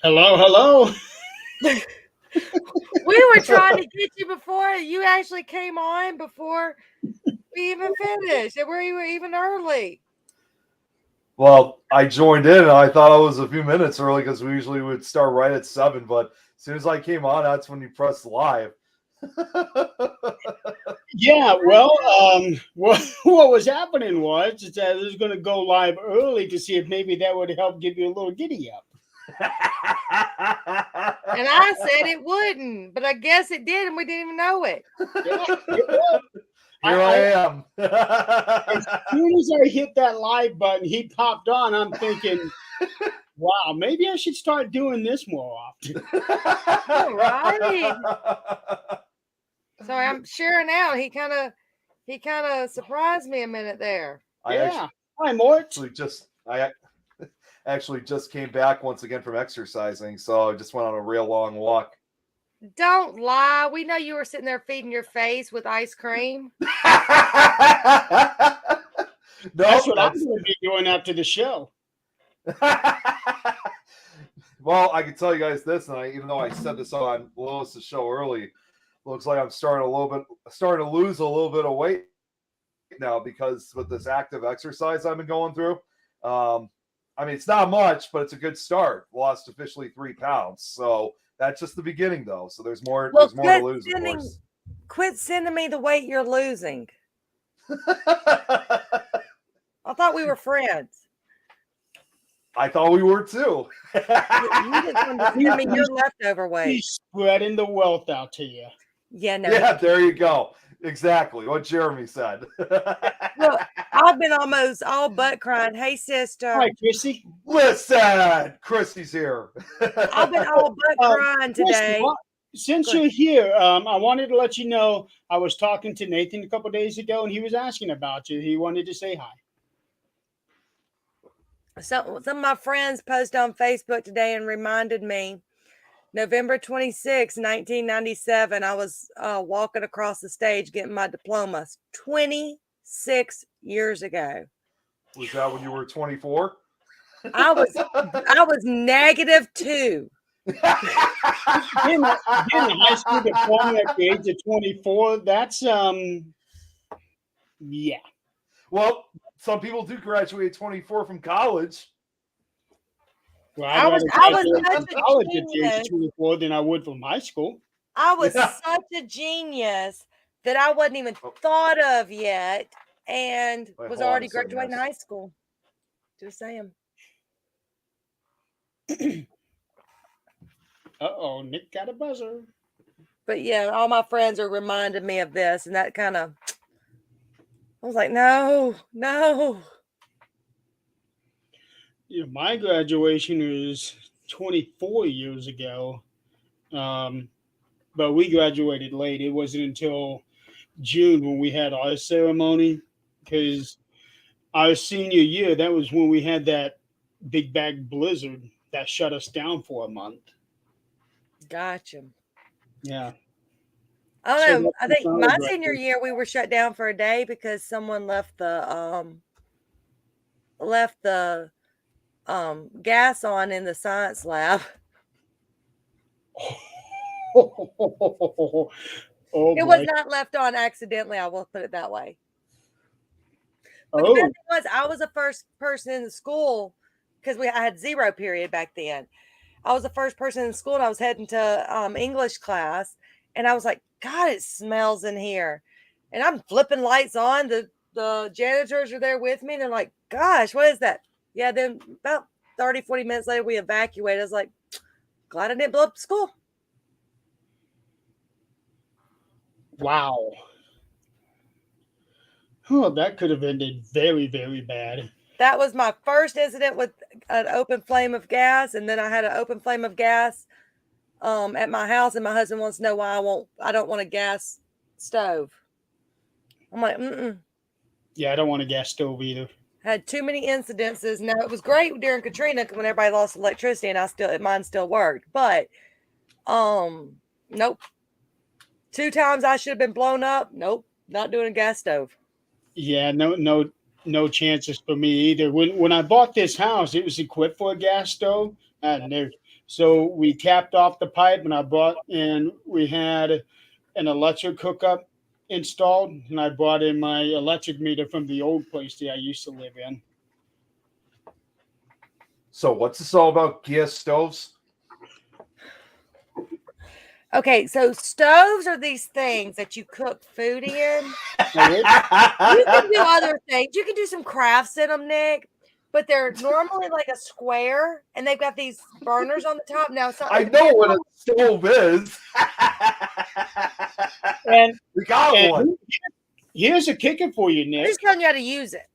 Hello, hello. We were trying to get you before you actually came on before we even finished, and we were even early. Well, I joined in and I thought I was a few minutes early because we usually would start right at 7. But as soon as I came on, that's when you press live. Yeah, well, what was happening was is that I was going to go live early to see if maybe that would help give you a little giddy up. And I said it wouldn't, but I guess it did, and we didn't even know it. Yeah, it was. Here I am. As soon as I hit that live button, he popped on. I'm thinking, wow, maybe I should start doing this more often. All right. So I'm sharing out. He kind of surprised me a minute there. Yeah. Hi, Mort. I actually just came back once again from exercising, so I just went on a real long walk. Don't lie. We know you were sitting there feeding your face with ice cream. That's what I'm going to be doing after the show. Well, I can tell you guys this, and even though I said this on Lois's show early, looks like I'm starting to lose a little bit of weight now because with this active exercise I've been going through. I mean, it's not much, but it's a good start. Lost officially 3 pounds, so that's just the beginning, though. So there's more. Well, there's more to lose, of course. Quit sending me the weight you're losing. I thought we were friends. I thought we were too. You just wanted to send me your leftover weight. He's spreading the wealth out to you. Yeah, no. Yeah, there you go. Exactly what Jeremy said. Look, I've been almost all but crying. Hey, sister. Hi, Chrissy. Listen, Chrissy's here. I've been all but crying today. Since you're here, I wanted to let you know I was talking to Nathan a couple days ago, and he was asking about you. He wanted to say hi. Some of my friends posted on Facebook today and reminded me November 26, 1997, I was walking across the stage getting my diploma 26 years ago. Was that when you were 24? I was -2. Getting a high school diploma at the age of 24, that's yeah. Well, some people do graduate at 24 from college. Well, I was from college at the age of 24 than I would from high school. I was such a genius that I wasn't even thought of yet, and was already graduating high school. Just saying. Uh-oh, Nick got a buzzer. But yeah, all my friends are reminding me of this, and that kind of, I was like, no. Yeah, my graduation was 24 years ago, but we graduated late. It wasn't until June when we had our ceremony, because our senior year, that was when we had that big bag blizzard that shut us down for a month. Gotcha. Yeah. I don't know. I think my senior year we were shut down for a day because someone left the gas on in the science lab. It was not left on accidentally. I will put it that way. But the best thing was I was the first person in the school because I had 0 period back then. I was the first person in school and I was heading to English class and I was like, God, it smells in here. And I'm flipping lights on. The janitors are there with me and they're like, gosh, what is that? Yeah, then about 30, 40 minutes later, we evacuated. I was like, glad I didn't blow up the school. Wow. Oh, that could have ended very, very bad. That was my first incident with an open flame of gas. And then I had an open flame of gas at my house. And my husband wants to know why I don't want a gas stove. I'm like, Yeah, I don't want a gas stove either. Had too many incidences. Now it was great during Katrina when everybody lost electricity and mine still worked. But nope. 2 times I should have been blown up. Nope, not doing a gas stove. Yeah, no chances for me either. When I bought this house, it was equipped for a gas stove. And So we capped off the pipe, and we had an electric hookup installed, and I brought in my electric meter from the old place that I used to live in. So what's this all about? Gas stoves? Okay, so stoves are these things that you cook food in. You can do other things. You can do some crafts in them, Nick, but they're normally like a square, and they've got these burners on the top. Now, I know what a stove is. And we got one. Here's a kicker for you, I'm Nick. just telling you how to use it.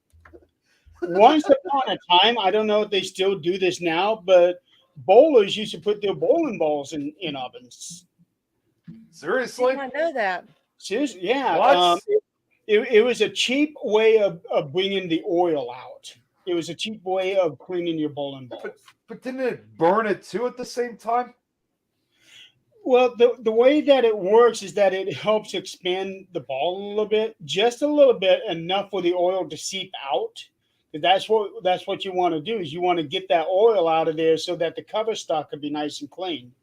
Once upon a time, I don't know if they still do this now, but bowlers used to put their bowling balls in ovens. Seriously? I know that. Seriously, yeah. What? It was a cheap way of bringing the oil out. It was a cheap way of cleaning your bowling balls. But didn't it burn it too at the same time? Well, the way that it works is that it helps expand the ball a little bit, just a little bit, enough for the oil to seep out. That's what you want to do, is you want to get that oil out of there so that the cover stock can be nice and clean.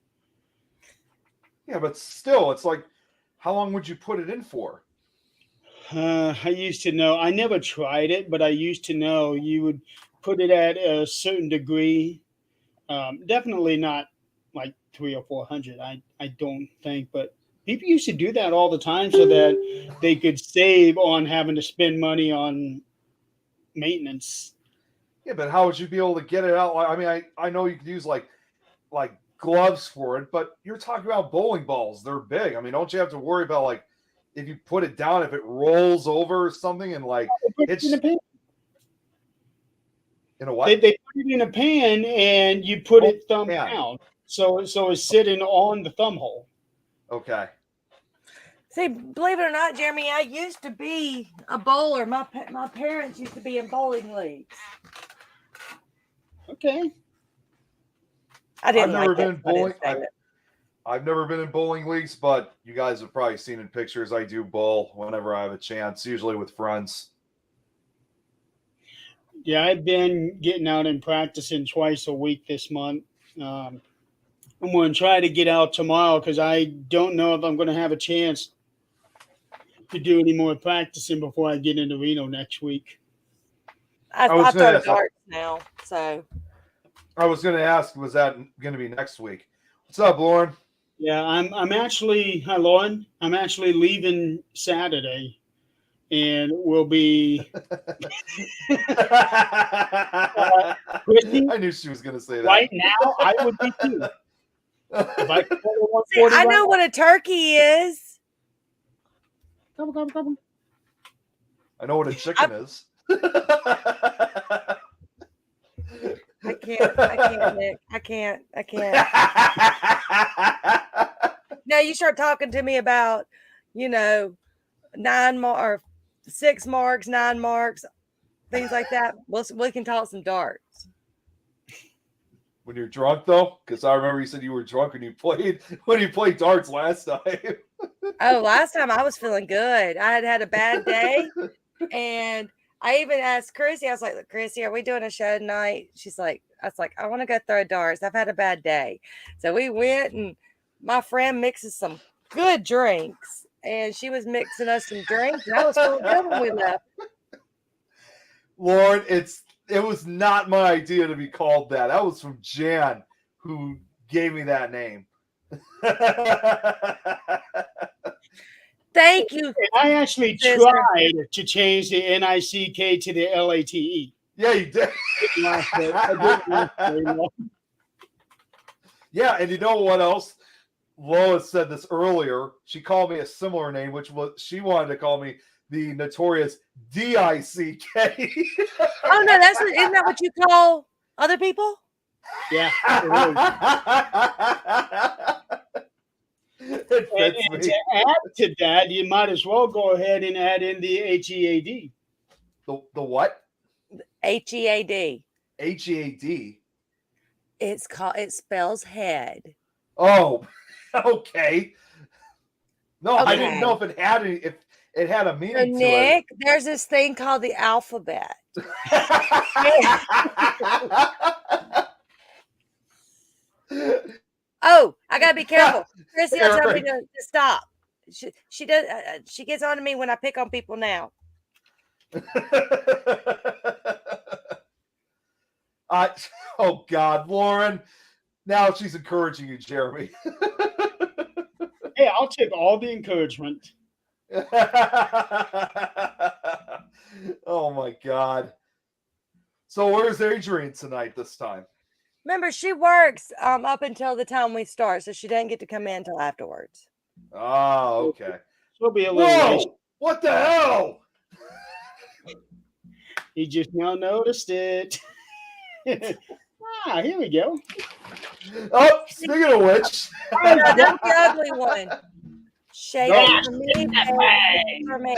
Yeah, but still, it's like, how long would you put it in for? I used to know. I never tried it, but I used to know you would put it at a certain degree. Definitely not like 300 or 400. I don't think, but people used to do that all the time so that they could save on having to spend money on maintenance. Yeah, but how would you be able to get it out? I mean, I know you could use like gloves for it, but you're talking about bowling balls. They're big. I mean, don't you have to worry about like if you put it down, if it rolls over or something, and like it's in a pan. In a what? They put it in a pan and you put it thumb pan. down, so it's sitting on the thumb hole. Okay. See, believe it or not, Jeremy, I used to be a bowler. My parents used to be in bowling leagues. Okay. I've never been in bowling. I've never been in bowling leagues, but you guys have probably seen in pictures. I do bowl whenever I have a chance, usually with friends. Yeah, I've been getting out and practicing twice a week this month. I'm going to try to get out tomorrow because I don't know if I'm going to have a chance to do any more practicing before I get into Reno next week. I throw darts now, so. I was going to ask, was that going to be next week? What's up, Lauren? Yeah, I'm actually, hi, Lauren. I'm actually leaving Saturday, and we'll be. Christy, I knew she was going to say that. Right now, I would be too. See, I know what a turkey is. Come. I know what a chicken is. I can't, Nick. I can't. Now you start talking to me about, 6 marks, 9 marks, things like that. We can talk some darts. When you're drunk, though, because I remember you said you were drunk when you played darts last time. Oh, last time I was feeling good. I had a bad day, and I even asked Chrissy. I was like, "Chrissy, are we doing a show tonight?" I was like, "I want to go throw darts. I've had a bad day." So we went, and my friend mixes some good drinks, and she was mixing us some drinks, and I was feeling good when we left. Lauren, it was not my idea to be called that. That was from Jan, who gave me that name. Thank you. I actually tried to change the NICK to the LATE. Yeah, you did. Yeah, and you know what else? Lois said this earlier. She called me a similar name, which was she wanted to call me the notorious DICK. Oh no, isn't that what you call other people? Yeah. And to add to that, you might as well go ahead and add in the HEAD. The what? HEAD. HEAD. It spells head. Oh, okay. No, Okay. I didn't know if it had a meaning. So to Nick, there's this thing called the alphabet. Oh, I gotta be careful. Chrissy will tell me Eric. to stop. She does. She gets on to me when I pick on people now. Oh God, Lauren. Now she's encouraging you, Jeremy. Hey, I'll take all the encouragement. Oh my God. So where's Adrian tonight this time? Remember, she works up until the time we start, so she doesn't get to come in until afterwards. Oh, okay. She'll be a little late. Whoa! What the hell? He just now noticed it. Here we go. Oh, speaking of which, No, that's the ugly one. Shade No. for me, shade for me.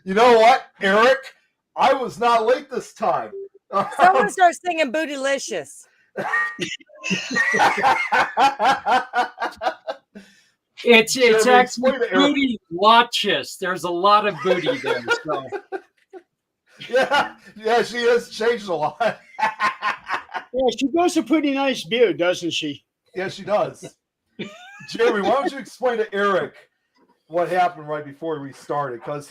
you know what, Eric? I was not late this time. Someone starts singing Bootylicious. It's Jeremy, actually explain to Eric. booty watches. There's a lot of booty there. So Yeah, she has changed a lot. Yeah, she grows a pretty nice beard, doesn't she? Yeah, she does. Jeremy, why don't you explain to Eric what happened right before we started? Because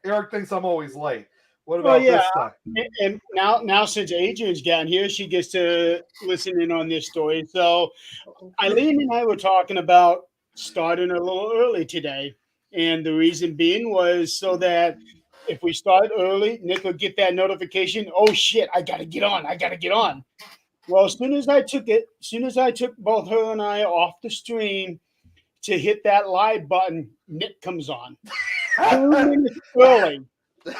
Eric thinks I'm always late. What about this time? And now since Adrian's gotten here, she gets to listen in on this story. So Eileen and I were talking about starting a little early today. And the reason being was so that if we start early, Nick would get that notification. Oh shit, I gotta get on. Well, as soon as I took both her and I off the stream to hit that live button, Nick comes on. 2 minutes early. I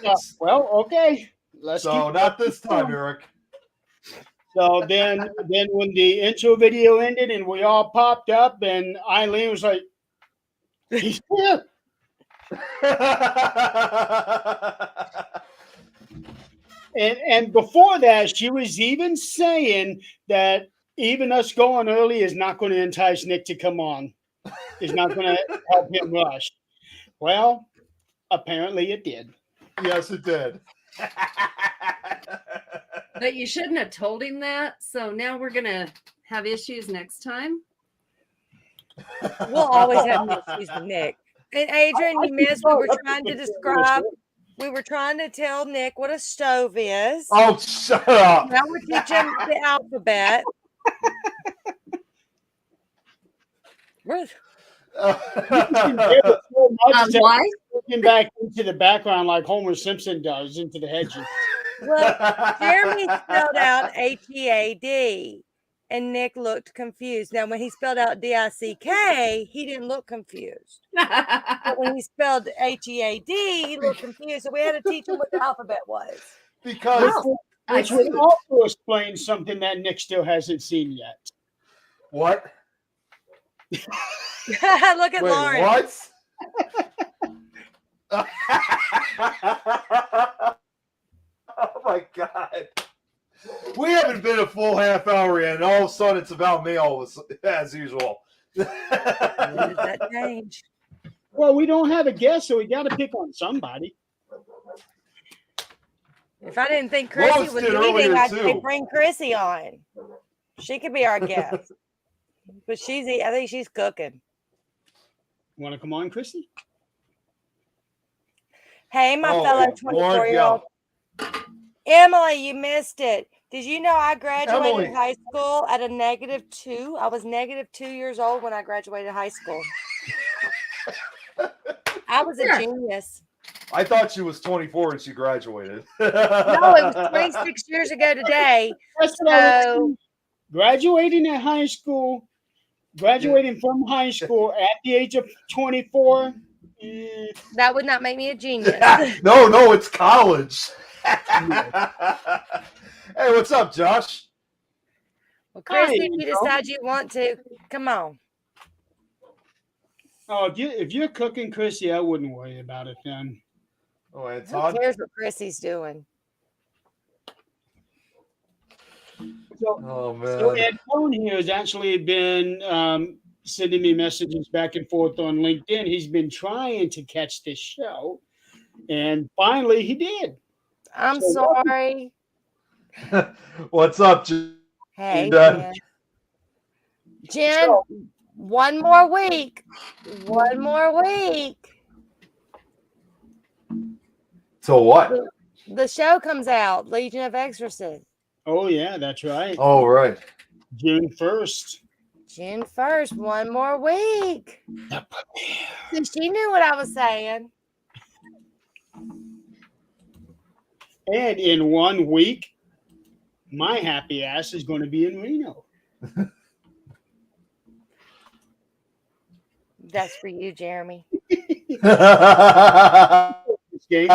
thought, well, okay. Let's So keep not this time, Eric. So then when the intro video ended and we all popped up and Eileen was like, he's here. And before that, she was even saying that even us going early is not going to entice Nick to come on. It's not going to help him rush. Well, apparently it did. Yes, it did. But you shouldn't have told him that. So now we're going to have issues next time. We'll always have issues with Nick. And Adrian, you missed. We were trying to tell Nick what a stove is. Oh, shut up. Now we're teaching him the alphabet. Why? Looking back into the background like Homer Simpson does into the hedges. Well, Jeremy spelled out H-E-A-D, and Nick looked confused. Now, when he spelled out D-I-C-K, he didn't look confused. But when he spelled H-E-A-D, he looked confused. So we had to teach him what the alphabet was. Because Which would also explain something that Nick still hasn't seen yet. what? Look at Wait, Lauren. what? Oh my God. We haven't been a full half hour yet, and all of a sudden it's about me as usual. When did that change? Well, we don't have a guest, so we got to pick on somebody. If I didn't think Chrissy Lois was did leaving, earlier, I'd too. say bring Chrissy on. She could be our guest. But I think she's cooking. Want to come on, Christy? Hey, my Oh, fellow Lord, 24-year-old. Emily, you missed it. Did you know I graduated Emily. high school at a -2? I was -2 years old when I graduated high school. I was a genius. I thought she was 24 when she graduated. No, it was 26 years ago today. That's what I was So saying. Graduating from high school at the age of 24. that would not make me a genius. No, it's college. Hey, what's up, Josh? Well, Chrissy, Hi, if you Angel. decide you want to, come on. Oh, if you're cooking, Chrissy, I wouldn't worry about it then. Oh, and Who Todd. cares what Chrissy's doing? So, Oh so man. Antone here has actually been sending me messages back and forth on LinkedIn. He's been trying to catch this show, and finally he did. I'm So sorry. What's up, Jen? Hey, done? Jen, one more week. One more week. So what? The show comes out, Legion of Exorcists. Oh yeah, that's right. Oh, right. June 1st. June 1st, one more week. See, she knew what I was saying. And in 1 week, my happy ass is going to be in Reno. That's for you, Jeremy. This game.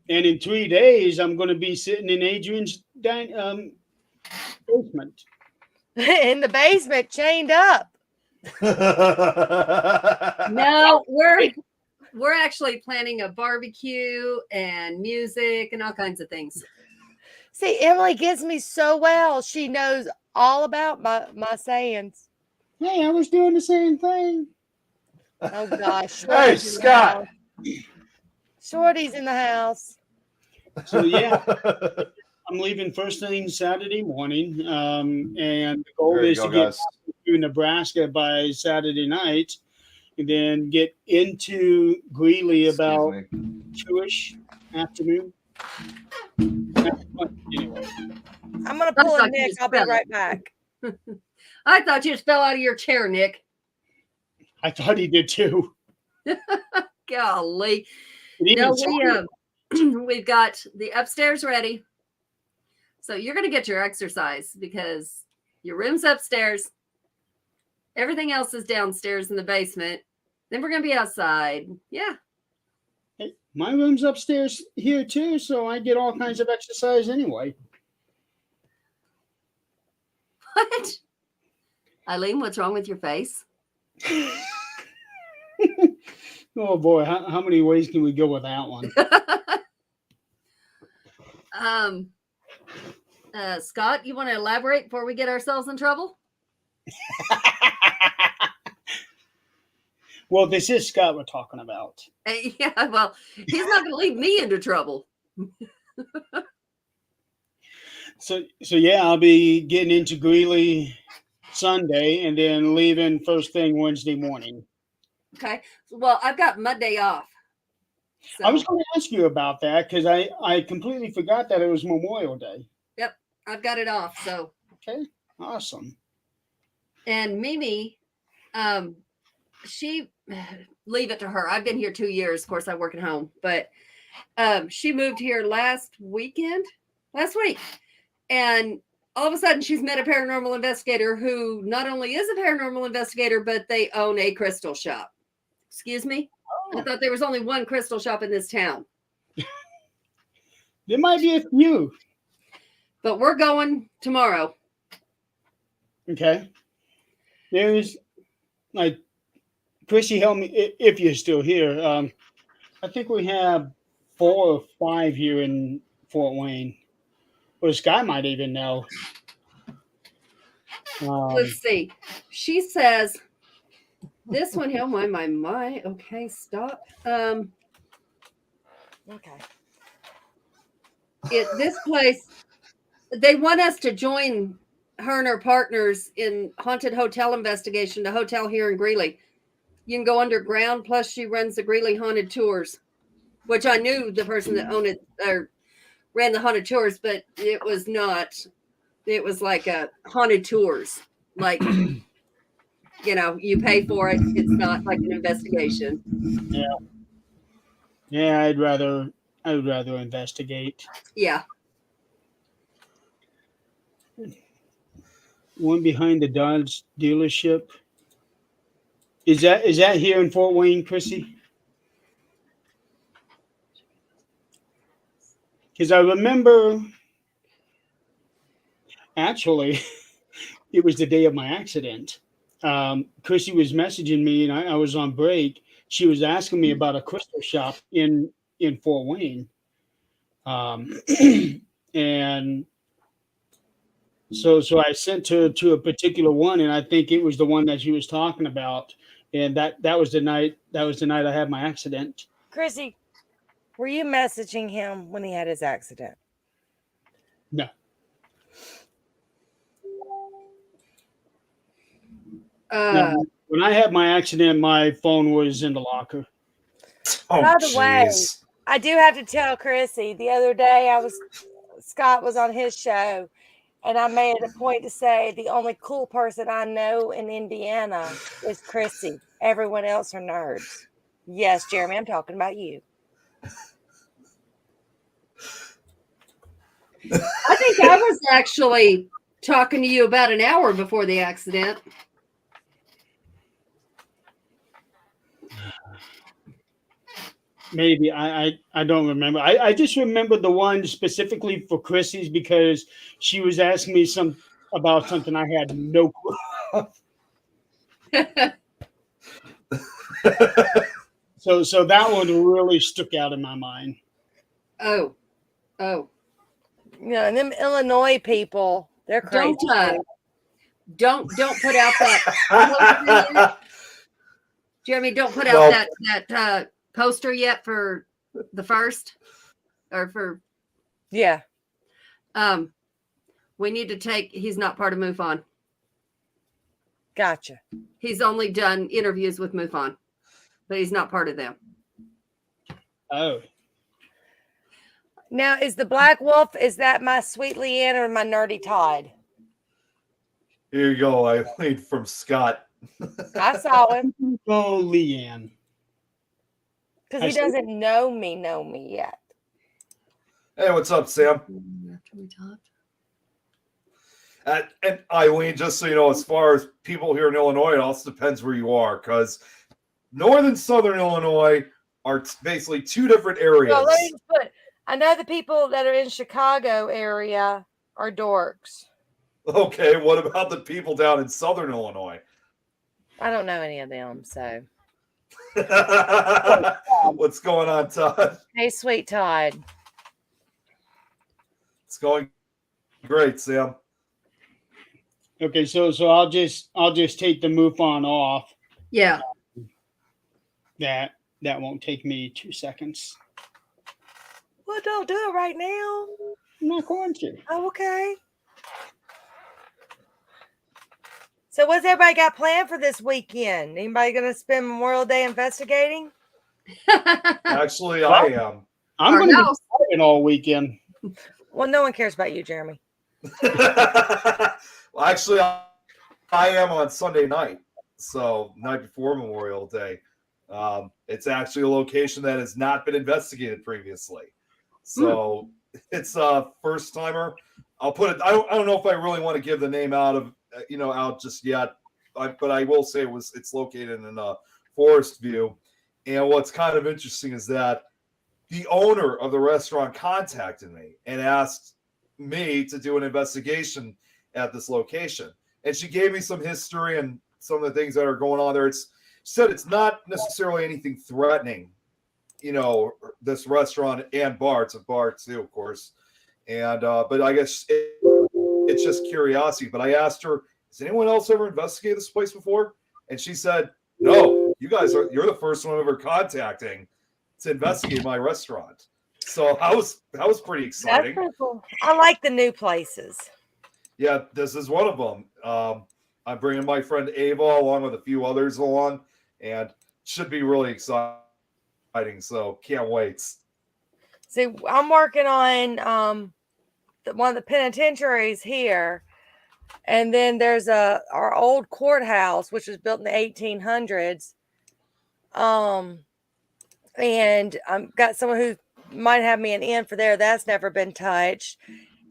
And in 3 days, I'm going to be sitting in Adrian's basement. In the basement, chained up. No, we're actually planning a barbecue and music and all kinds of things. See, Emily gets me so well. She knows all about my sayings. Hey, I was doing the same thing. Oh gosh. Hey, Shorty's in the Scott. house. Shorty's in the house. So yeah, I'm leaving first thing Saturday morning, and the goal There you is go, to get guys. to Nebraska by Saturday night, and then get into Greeley about Excuse me. 2-ish afternoon. Anyway, I'm gonna pull a Like Nick. you I'll be spell it. right back. I thought you just fell out of your chair, Nick. I thought he did too. Golly. It even No, sounded- we've got the upstairs ready. So you're going to get your exercise because your room's upstairs. Everything else is downstairs in the basement. Then we're going to be outside. Yeah. Hey, my room's upstairs here too, so I get all kinds of exercise anyway. What? Eileen, what's wrong with your face? Oh boy, how many ways can we go with that one? Scott, you want to elaborate before we get ourselves in trouble? Well, this is Scott we're talking about. Yeah, well, he's not going to lead me into trouble. So yeah, I'll be getting into Greeley Sunday and then leaving first thing Wednesday morning. Okay. Well, I've got Monday off. So, I was going to ask you about that because I completely forgot that it was Memorial Day. I've got it off. So, Okay, awesome. and Mimi, she leave it to her. I've been here 2 years. Of course, I work at home, but she moved here last week, and all of a sudden she's met a paranormal investigator who not only is a paranormal investigator, but they own a crystal shop. Excuse me? I thought there was only one crystal shop in this town. There might be a few. But we're going tomorrow. Okay. There's like Chrissy, help me if you're still here. I think we have 4 or 5 here in Fort Wayne. Or Sky might even know. Let's see. She says this one here. My. Okay, stop. Okay. This place, they want us to join her and her partners in haunted hotel investigation, the hotel here in Greeley. You can go underground, plus she runs the Greeley haunted tours, which I knew the person that owned it or ran the haunted tours, but it was not. It was like a haunted tours, like you pay for it. It's not like an investigation. Yeah, I would rather investigate. Yeah. One behind the Dodge dealership. Is that here in Fort Wayne, Chrissy? Because I remember, actually, it was the day of my accident. Chrissy was messaging me, and I was on break. She was asking me about a crystal shop in Fort Wayne, and so I sent her to a particular one, and I think it was the one that she was talking about. And that was the night I had my accident. Chrissy, Were you messaging him when he had his accident? No. No, when I had my accident, my phone was in the locker. Oh, By the way, jeez. I do have to tell Chrissy, the other day Scott was on his show, and I made it a point to say the only cool person I know in Indiana is Chrissy. Everyone else are nerds. Yes, Jeremy, I'm talking about you. I think I was actually talking to you about an hour before the accident. Maybe I don't remember. I just remember the one specifically for Chrissy's because she was asking me about something I had no clue. So that one really stuck out in my mind. Oh. You know, and them Illinois people, they're crazy. Don't put out that Jeremy, don't put out that poster yet for the first or for Yeah. We need to take he's not part of MUFON. Gotcha. He's only done interviews with MUFON, but he's not part of them. Oh. Now, is the Black Wolf, is that my sweet Leanne or my nerdy Todd? Here you go, Eileen from Scott. I saw him. Oh, Leanne. Because he doesn't know me yet. Hey, what's up, Sam? After we talked. And Eileen, just so you know, as far as people here in Illinois, it also depends where you are, because northern and southern Illinois are basically two different areas. Well, let me just put, I know the people that are in Chicago area are dorks. Okay, what about the people down in southern Illinois? I don't know any of them, so. What's going on, Todd? Hey, sweet Todd. It's going great, Sam. Okay, so I'll just take the MUFON off. Yeah. That won't take me 2 seconds. Well, don't do it right now. I'm not going to. Oh, okay. So what's everybody got planned for this weekend? Anybody going to spend Memorial Day investigating? Actually, I am. I'm Our going to be house. driving all weekend. Well, no one cares about you, Jeremy. Well, actually, I am on Sunday night, so night before Memorial Day. It's actually a location that has not been investigated previously, so it's a first timer. I'll put it. I don't know if I really want to give the name out just yet, but I will say it's located in Forest View. And what's kind of interesting is that the owner of the restaurant contacted me and asked me to do an investigation at this location. And she gave me some history and some of the things that are going on there. She said it's not necessarily anything threatening, this restaurant and bar. It's a bar too, of course. And but I guess it's just curiosity. But I asked her, has anyone else ever investigated this place before? And she said, no, you're the first one ever contacting to investigate my restaurant. So that was pretty exciting. That's pretty cool. I like the new places. Yeah, this is one of them. I'm bringing my friend Ava along with a few others along, and should be really exciting. So can't wait. See, I'm working on one of the penitentiaries here, and then there's our old courthouse, which was built in the 1800s. And I've got someone who might have me an in for there. That's never been touched.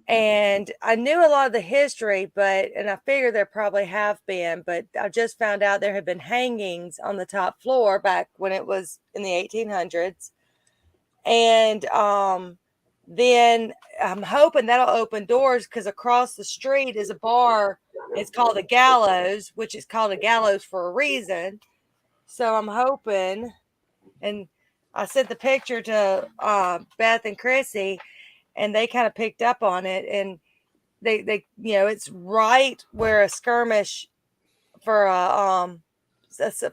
And I knew a lot of the history, and I figured there probably have been, but I just found out there had been hangings on the top floor back when it was in the 1800s. And then I'm hoping that'll open doors because across the street is a bar. It's called the Gallows, which is called a gallows for a reason. So I'm hoping, and I sent the picture to Beth and Chrissy, and they kind of picked up on it. And they it's right where a skirmish for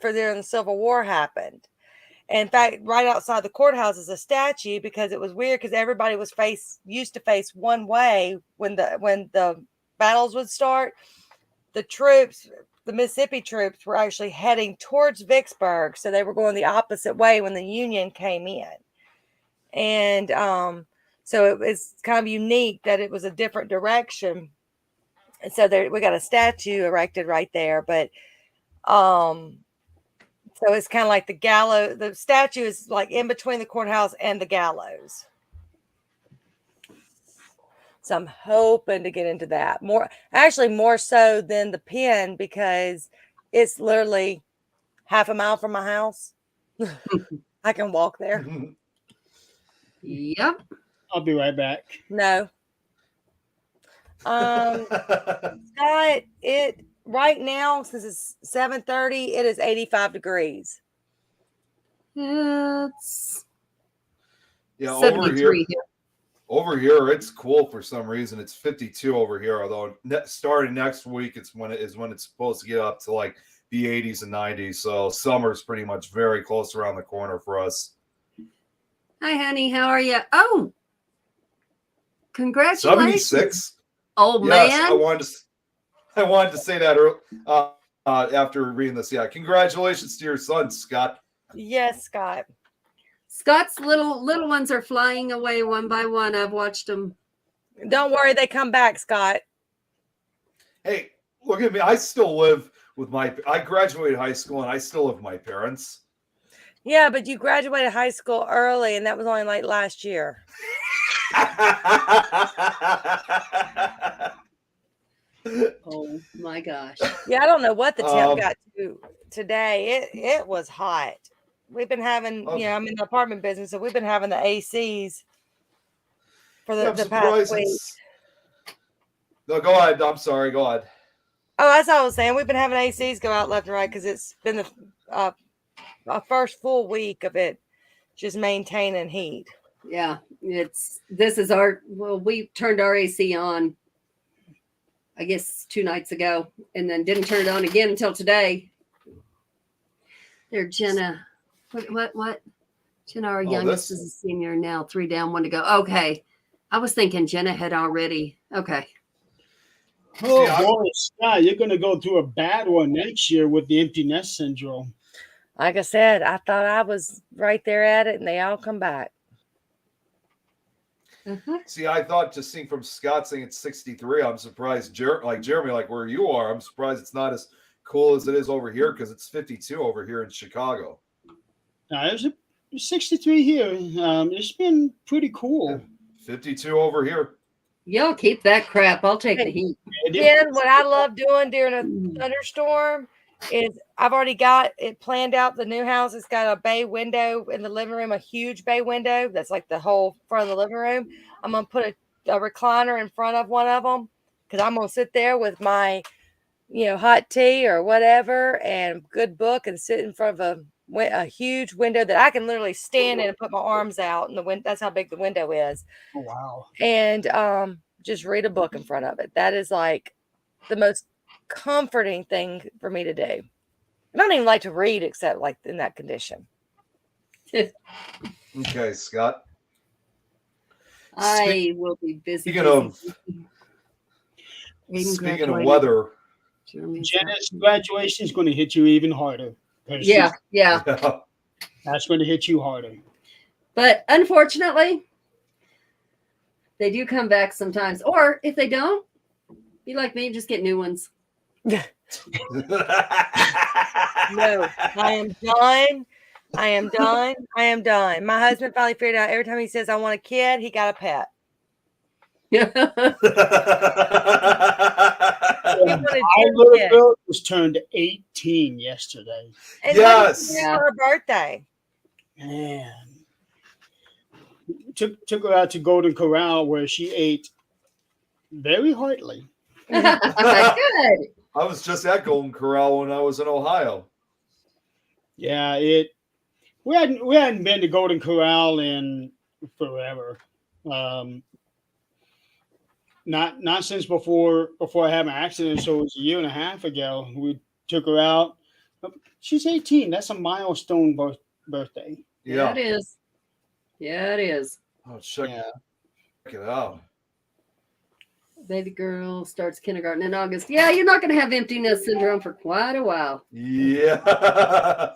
during the Civil War happened. And in fact, right outside the courthouse is a statue because it was weird because everybody was used to face one way when the battles would start. The troops, the Mississippi troops, were actually heading towards Vicksburg, so they were going the opposite way when the Union came in. And so it was kind of unique that it was a different direction. And so we got a statue erected right there, but so it's kind of like the gallows. The statue is like in between the courthouse and the gallows. So I'm hoping to get into that more so than the pen because it's literally half a mile from my house. I can walk there. Yep. I'll be right back. No. Scott, it right now, since it's 7:30, it is 85 degrees. It's Yeah, 73 here. over here, it's cool for some reason. It's 52 over here. Although starting next week, it's when it's supposed to get up to like the 80s and 90s. So summer's pretty much very close around the corner for us. Hi, honey. How are you? Oh, congratulations. 76. Old Yes, man. I wanted to say that after reading this. Yeah, congratulations to your son, Scott. Yes, Scott. Scott's little ones are flying away one by one. I've watched them. Don't worry, they come back, Scott. Hey, look at me. I still live with I graduated high school and I still live with my parents. Yeah, but you graduated high school early, and that was only like last year. Oh my gosh. Yeah, I don't know what the temp got to today. It was hot. We've been having, I'm in the apartment business, so we've been having the ACs for the past week. No, go ahead. I'm sorry. Go ahead. Oh, that's all I was saying. We've been having ACs go out left and right because it's been the first full week of it just maintaining heat. Yeah, we turned our AC on, I guess 2 nights ago, and then didn't turn it on again until today. There, Jenna. What? Jenna, our youngest is a senior now, 3 down, 1 to go. Okay. I was thinking Jenna had already. Okay. Oh, boy, Scott, you're going to go through a bad one next year with the empty nest syndrome. Like I said, I thought I was right there at it, and they all come back. Uh-huh. See, I thought just seeing from Scott saying it's 63, I'm surprised. Jeremy, like where you are, I'm surprised it's not as cool as it is over here because it's 52 over here in Chicago. There's 63 here. It's been pretty cool. 52 over here. Y'all keep that crap. I'll take the heat. Again, what I love doing during a thunderstorm is I've already got it planned out. The new house has got a bay window in the living room, a huge bay window that's like the whole front of the living room. I'm going to put a recliner in front of one of them because I'm going to sit there with my, hot tea or whatever and good book and sit in front of a huge window that I can literally stand in and put my arms out. And that's how big the window is. Oh, wow. And just read a book in front of it. That is like the most comforting thing for me to do. I don't even like to read except like in that condition. Okay, Scott. I will be busy. Speaking of weather, Jenna's graduation is going to hit you even harder. Yeah. That's going to hit you harder. But unfortunately, they do come back sometimes. Or if they don't, be like me, just get new ones. No, I am done. I am done. My husband finally figured out every time he says I want a kid, he got a pet. My little girl was turned 18 yesterday. And yes, for her birthday. Man, took her out to Golden Corral where she ate very heartily. Good. I was just at Golden Corral when I was in Ohio. Yeah, we hadn't been to Golden Corral in forever. Not since before I had my accident. So it was a year and a half ago. We took her out. She's 18. That's a milestone birthday. Yeah, Yeah. it is. Yeah, it is. Oh, check Yeah. it out. Baby girl starts kindergarten in August. Yeah, you're not going to have empty nest syndrome for quite a while. Yeah.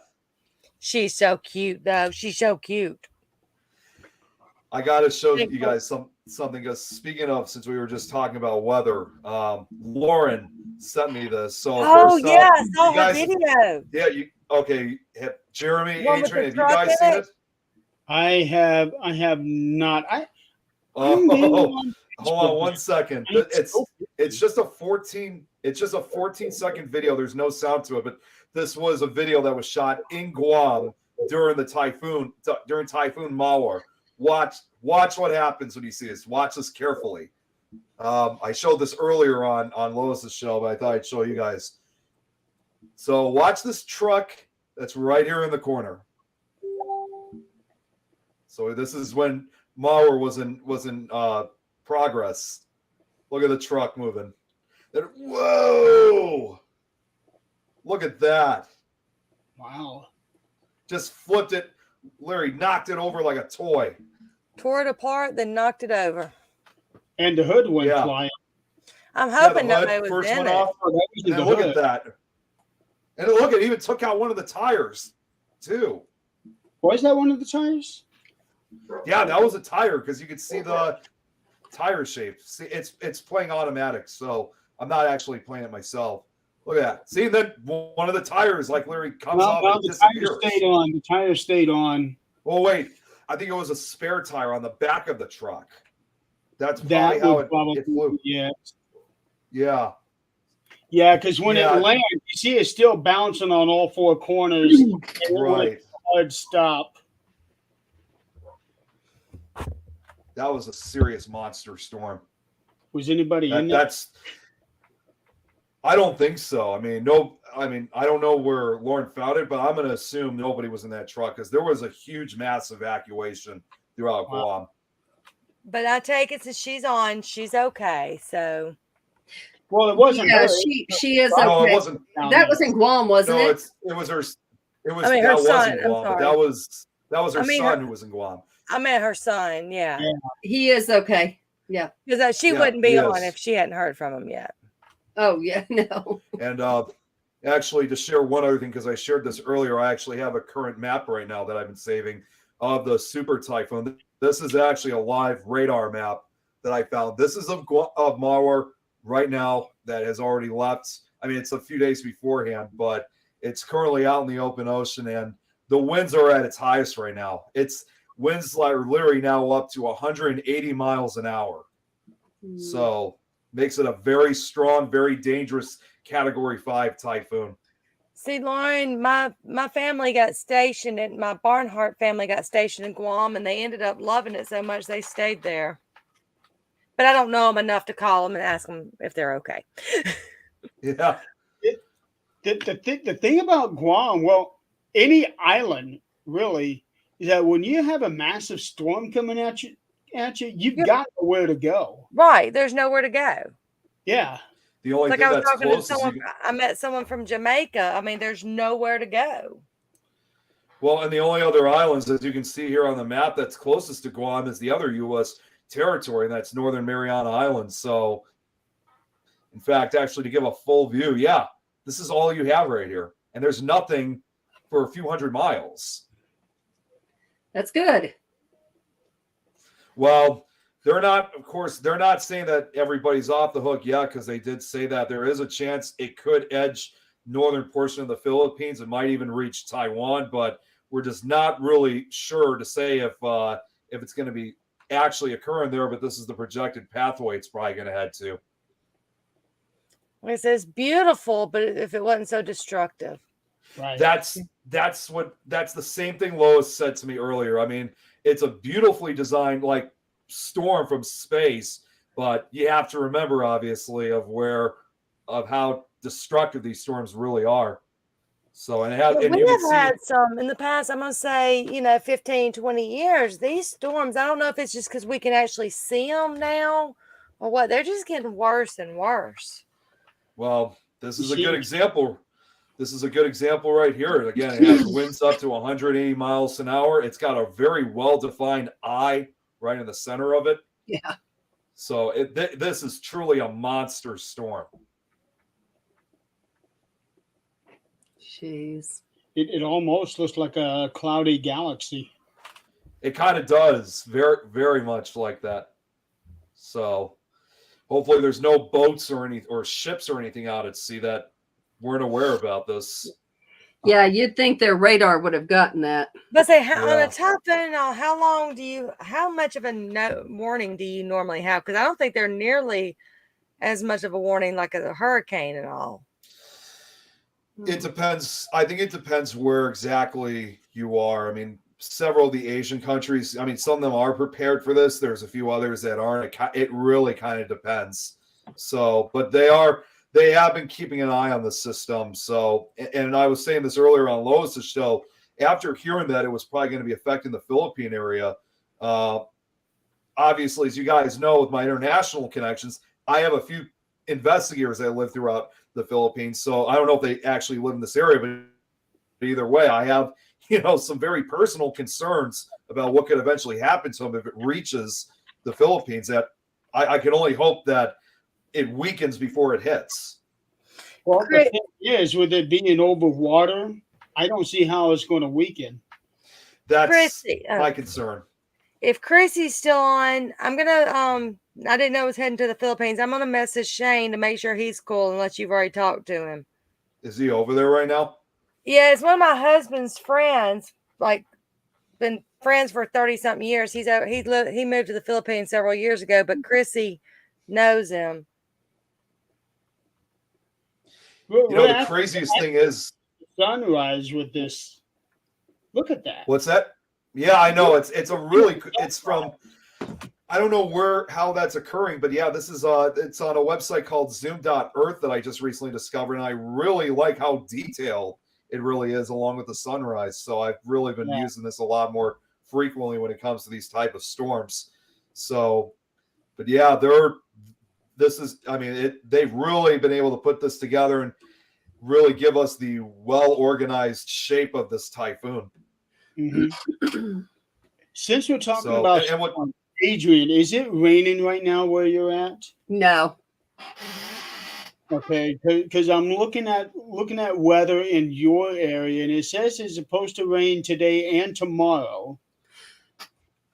She's so cute, though. She's so cute. I got to show you guys something because speaking of, since we were just talking about weather, Lauren sent me this. So Oh, first yeah. up, I saw you her guys, video. yeah, okay, Jeremy, One with the Adrian, have you truck guys in seen it? it? I have not. Oh, on hold on one second. It's just a 14-second video. There's no sound to it, but this was a video that was shot in Guam during Typhoon Mawar. Watch what happens when you see this. Watch this carefully. I showed this earlier on Lois's show, but I thought I'd show you guys. So watch this truck that's right here in the corner. So this is when Mauer was in progress. Look at the truck moving. Then, whoa! Look at that. Wow. Just flipped it. Larry knocked it over like a toy. Tore it apart, then knocked it over. And the hood went Yeah. flying. I'm Yeah, hoping the hood nobody was first in went it. off. Oh, that was And the then look hood. at that. And look, it even took out one of the tires, too. Was that one of the tires? Yeah, that was a tire because you could see the tire shape. See, it's playing automatic, so I'm not actually playing it myself. Look at that. See, then one of the tires, like Larry, comes off and The tire disappears. stayed on. The tire stayed on. Well, wait. I think it was a spare tire on the back of the truck. That's That probably how would probably, it flew. yeah. Yeah. Yeah, because when Yeah. it lands, you see it still bouncing on all four corners. And it was Right. a hard stop. That was a serious monster storm. Was anybody in there? That's. I don't think so. I mean, no. I mean, I don't know where Lauren found it, but I'm going to assume nobody was in that truck because there was a huge mass evacuation throughout Wow. Guam. But I take it since she's on, she's okay. So Well, it wasn't Yeah, her. she is No, okay. it wasn't. That was in Guam, wasn't No, it? it was her. It was I mean, that her was son, in I'm Guam, but sorry. that was her I mean, son her- who was in Guam. I met her son, yeah. He is okay. Yeah. Because she Yeah, wouldn't be he on is. if she hadn't heard from him yet. Oh, yeah. No. And actually, to share one other thing, because I shared this earlier, I actually have a current map right now that I've been saving of the super typhoon. This is actually a live radar map that I found. This is of Mawar right now that has already left. I mean, it's a few days beforehand, but it's currently out in the open ocean, and the winds are at its highest right now. It's winds like literally now up to 180 miles an hour. So makes it a very strong, very dangerous Category 5 typhoon. See, Lauren, my family got stationed, and my Barnhart family got stationed in Guam, and they ended up loving it so much they stayed there. But I don't know them enough to call them and ask them if they're okay. Yeah. The thing about Guam, well, any island really, is that when you have a massive storm coming at you, you've got nowhere to go. Right. There's nowhere to go. Yeah. The only Like thing I was that's talking to close is someone, I met someone from Jamaica. I mean, there's nowhere to go. well, and the only other islands, as you can see here on the map, that's closest to Guam is the other U.S. territory, and that's Northern Mariana Islands. So, in fact, actually, to give a full view, yeah, this is all you have right here, and there's nothing for a few hundred miles. That's good. Well, they're not, of course, they're not saying that everybody's off the hook yet, because they did say that there is a chance it could edge northern portion of the Philippines. It might even reach Taiwan, but we're just not really sure to say if it's going to be actually occurring there. But this is the projected pathway it's probably going to head to. It says beautiful, but if it wasn't so destructive. Right. That's the same thing Lois said to me earlier. I mean, it's a beautifully designed like storm from space, but you have to remember obviously of how destructive these storms really are. So, and We you can have see had some in the past, I'm going to say, 15, 20 years. These storms, I don't know if it's just because we can actually see them now or what. They're just getting worse and worse. well, this is a good example This is a good example right here. Again, it has winds up to 180 miles an hour. It's got a very well-defined eye right in the center of it. Yeah. So this is truly a monster storm. Jeez. It almost looks like a cloudy galaxy. It kind of does, very, very much like that. So hopefully there's no boats or ships or anything out at sea that weren't aware about this. Yeah, you'd think their radar would have gotten that. But say on Yeah. a typhoon, how much of a warning do you normally have? Because I don't think they're nearly as much of a warning like a hurricane and all. It depends. I think it depends where exactly you are. I mean, several of the Asian countries, I mean, some of them are prepared for this. There's a few others that aren't. It really kind of depends. So, but they have been keeping an eye on the system. So, and I was saying this earlier on Lois's show, after hearing that it was probably going to be affecting the Philippine area, obviously, as you guys know, with my international connections, I have a few investigators that live throughout the Philippines. So I don't know if they actually live in this area, but either way, I have, some very personal concerns about what could eventually happen to them if it reaches the Philippines. That I can only hope that it weakens before it hits. Well, the thing is, with it being over water, I don't see how it's going to weaken. That's Chrissy, my concern. if Chrissy's still on, I'm gonna I didn't know it was heading to the Philippines. I'm gonna message Shane to make sure he's cool unless you've already talked to him. Is he over there right now? Yeah, it's one of my husband's friends, like been friends for 30-something years. He moved to the Philippines several years ago, but Chrissy knows him. The craziest thing is sunrise with this. Look at that. What's that? Yeah, I know. It's from, I don't know how that's occurring, but yeah, this is it's on a website called zoom.earth that I just recently discovered, and I really like how detailed it really is along with the sunrise. So I've really been using this a lot more frequently when it comes to these type of storms. So, but yeah, they've really been able to put this together and really give us the well-organized shape of this typhoon. Mm-hmm. Since we're talking about Adrian, is it raining right now where you're at? No. Okay, because I'm looking at weather in your area, and it says it's supposed to rain today and tomorrow.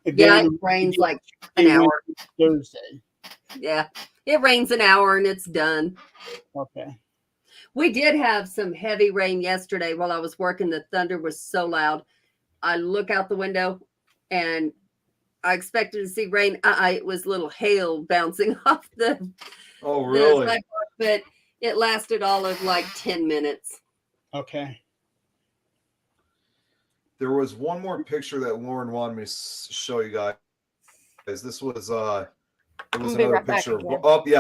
Yeah, it rains like an hour. Thursday. Yeah, it rains an hour and it's done. Okay. We did have some heavy rain yesterday while I was working. The thunder was so loud. I look out the window and I expected to see rain. It was little hail bouncing off the sidewalk, but it lasted all of like 10 minutes. Okay. There was one more picture that Lauren wanted me to show you guys. This was it was another picture.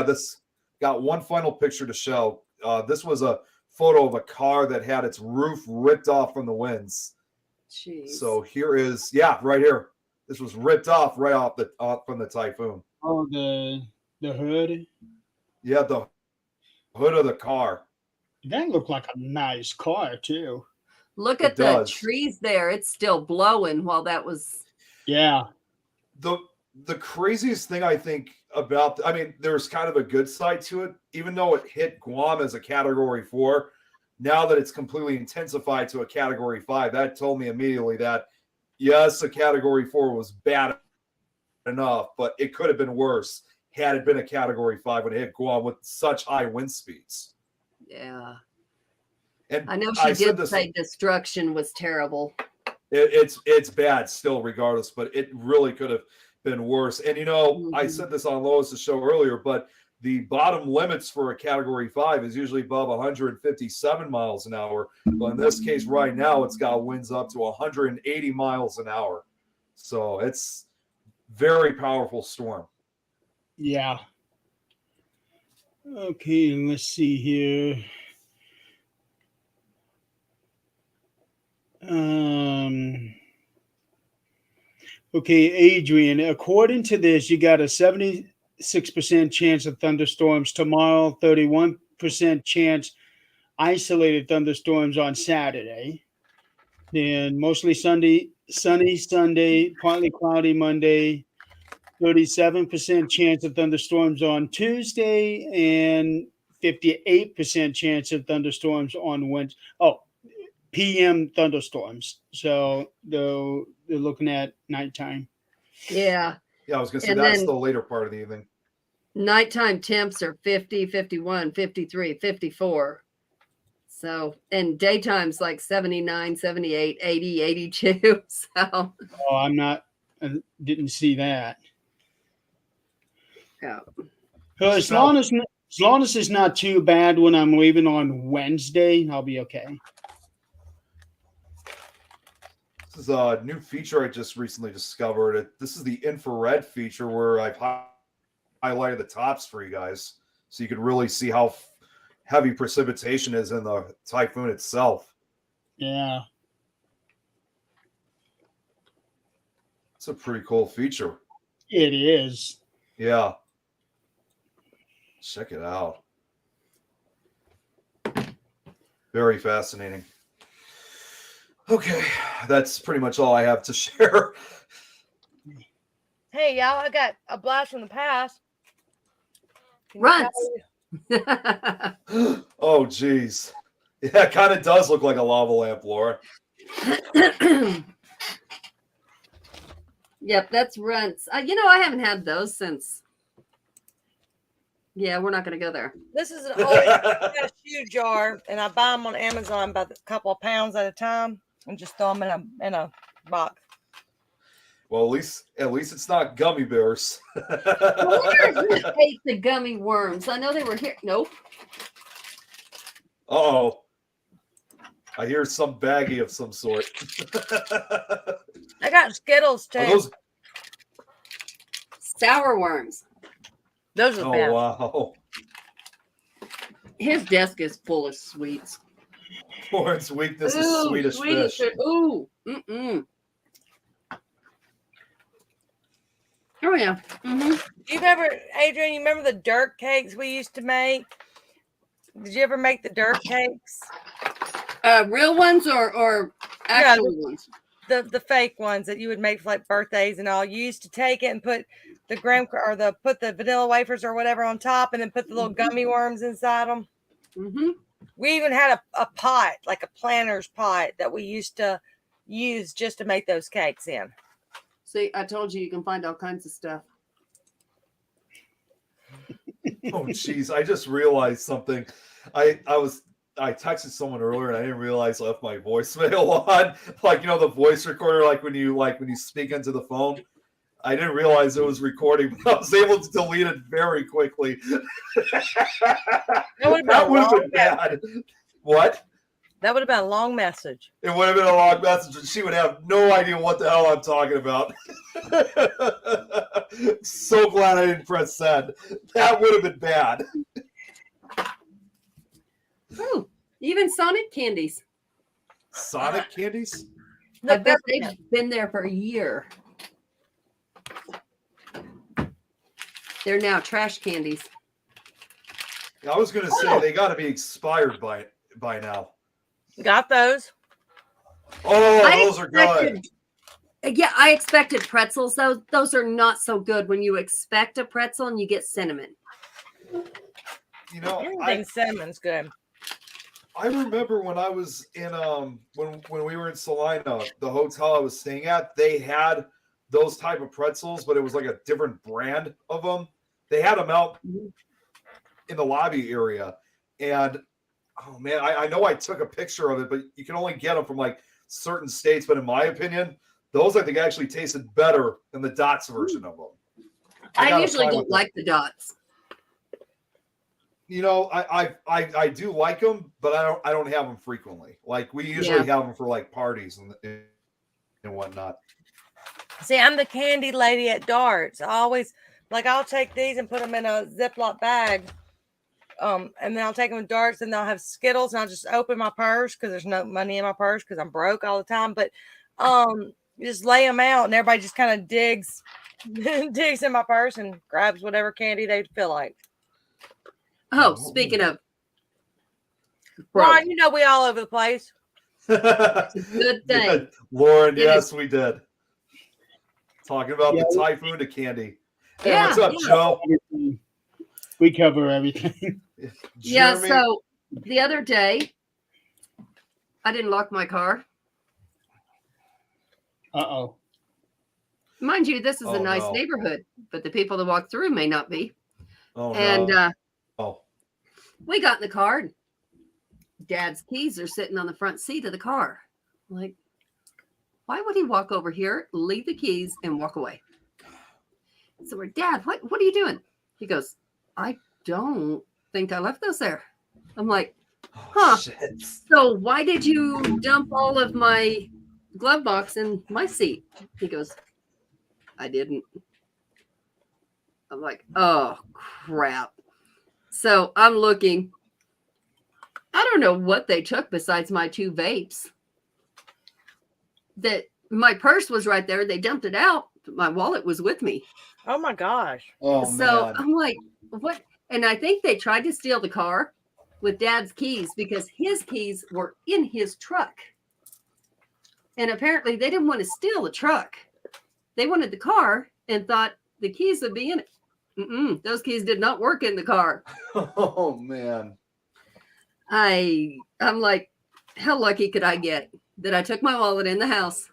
This got one final picture to show. This was a photo of a car that had its roof ripped off from the winds. Jeez. So here is, right here. This was ripped off right off from the typhoon. Oh, the hood. Yeah, the hood of the car. That looked like a nice car too. Look at the trees there. It's still blowing while that was. Yeah. The craziest thing I think about, there's kind of a good side to it, even though it hit Guam as a Category 4. Now that it's completely intensified to a Category 5, that told me immediately that, yes, a Category 4 was bad enough, but it could have been worse had it been a Category 5 when it hit Guam with such high wind speeds. Yeah. And I know she did say destruction was terrible. It's bad still, regardless, but it really could have been worse. And, I said this on Lois's show earlier, but the bottom limits for a Category 5 is usually above 157 miles an hour. But in this case, right now, it's got winds up to 180 miles an hour. So it's very powerful storm. Yeah. Okay, let's see here. Okay, Adrian, according to this, you got a 76% chance of thunderstorms tomorrow, 31% chance isolated thunderstorms on Saturday. Then mostly sunny Sunday, partly cloudy Monday. 37% chance of thunderstorms on Tuesday, and 58% chance of thunderstorms on Wednesday. Oh, PM thunderstorms. So they're looking at nighttime. Yeah. Yeah, I was going to say And that's then- the later part of the evening. Nighttime temps are 50, 51, 53, 54. So, and daytime's like 79, 78, 80, 82. So, Oh, I didn't see that. yeah. So as long as it's not too bad when I'm leaving on Wednesday, I'll be okay. This is a new feature I just recently discovered. This is the infrared feature where I've highlighted the tops for you guys, so you can really see how heavy precipitation is in the typhoon itself. Yeah. It's a pretty cool feature. It is. Yeah. Check it out. Very fascinating. Okay, that's pretty much all I have to share. Hey, y'all, I got a blast from the past. Can you Runs. tell- Oh, geez. Yeah, it kind of does look like a lava lamp, Laura. Yep, that's Runts. I haven't had those since. Yeah, we're not going to go there. This is an old got a shoe jar, and I buy them on Amazon by the couple of pounds at a time, and just throw them in a box. Well, at least it's not gummy bears. I wonder who ate the gummy worms. I know they were here. Nope. Uh-oh. I hear some baggie of some sort. I got Skittles too. Are those? Sour worms. Those are the Oh, best. wow. His desk is full of sweets. Lauren's weakness is Ooh, Swedish fish. Ooh. Mm-mm. Oh, yeah. Mm-hmm. You've ever, Adrian, you remember the dirt cakes we used to make? Did you ever make the dirt cakes? Real ones or actual ones? The fake ones that you would make for like birthdays and all. You used to take it and put the put the vanilla wafers or whatever on top, and then put the little gummy worms inside them. Mm-hmm. We even had a pot, like a planter's pot, that we used to use just to make those cakes in. See, I told you can find all kinds of stuff. Oh, geez. I just realized something. I texted someone earlier and I didn't realize I left my voicemail on. Like, the voice recorder, like when you speak into the phone. I didn't realize it was recording, but I was able to delete it very quickly. That would have been bad. What? That would have been a long message. It would have been a long message, and she would have no idea what the hell I'm talking about. So glad I didn't press send. That would have been bad. Oh, even Sonic candies. Sonic candies? I bet they've been there for a year. They're now trash candies. I was going to say they got to be expired by now. Got those. Oh, those are good. Yeah, I expected pretzels. Those are not so good when you expect a pretzel and you get cinnamon. Anything cinnamon's good. I remember when I was in when we were in Salina, the hotel I was staying at, they had those type of pretzels, but it was like a different brand of them. They had them out in the lobby area, and oh man, I know I took a picture of it, but you can only get them from like certain states. But in my opinion, those I think actually tasted better than the Dots version of them. I usually don't like the Dots. I do like them, but I don't have them frequently. Like we usually have them for like parties and whatnot. See, I'm the candy lady at Darts. I'll take these and put them in a Ziploc bag. And then I'll take them to Darts, and they'll have Skittles, and I'll just open my purse because there's no money in my purse because I'm broke all the time. But just lay them out, and everybody just kind of digs in my purse and grabs whatever candy they feel like. Oh, speaking of, Bro, Ron, you know we all over the place. good thing. Yeah, Lauren, It yes, we did. Talking about Yeah. the typhoon to candy. Hey, Yeah, what's up, yeah. Joe? Everything. We cover everything. Yeah, Jeremy? so the other day, I didn't lock my car. Uh-oh. Mind you, this is a Oh, nice no. neighborhood, but the people that walk through may not be. Oh, And no. Oh. we got in the car. And Dad's keys are sitting on the front seat of the car. I'm like, why would he walk over here, leave the keys, and walk away? So we're, Dad, what are you doing? He goes, I don't think I left those there. I'm like, huh. Shit. So why did you dump all of my glove box in my seat? He goes, I didn't. I'm like, oh crap. So I'm looking. I don't know what they took besides my 2 vapes. That my purse was right there. They dumped it out. But my wallet was with me. Oh my gosh. Oh, So man. I'm like, what? And I think they tried to steal the car with Dad's keys because his keys were in his truck. And apparently they didn't want to steal the truck. They wanted the car and thought the keys would be in it. Those keys did not work in the car. Oh, man. I'm like, how lucky could I get that I took my wallet in the house,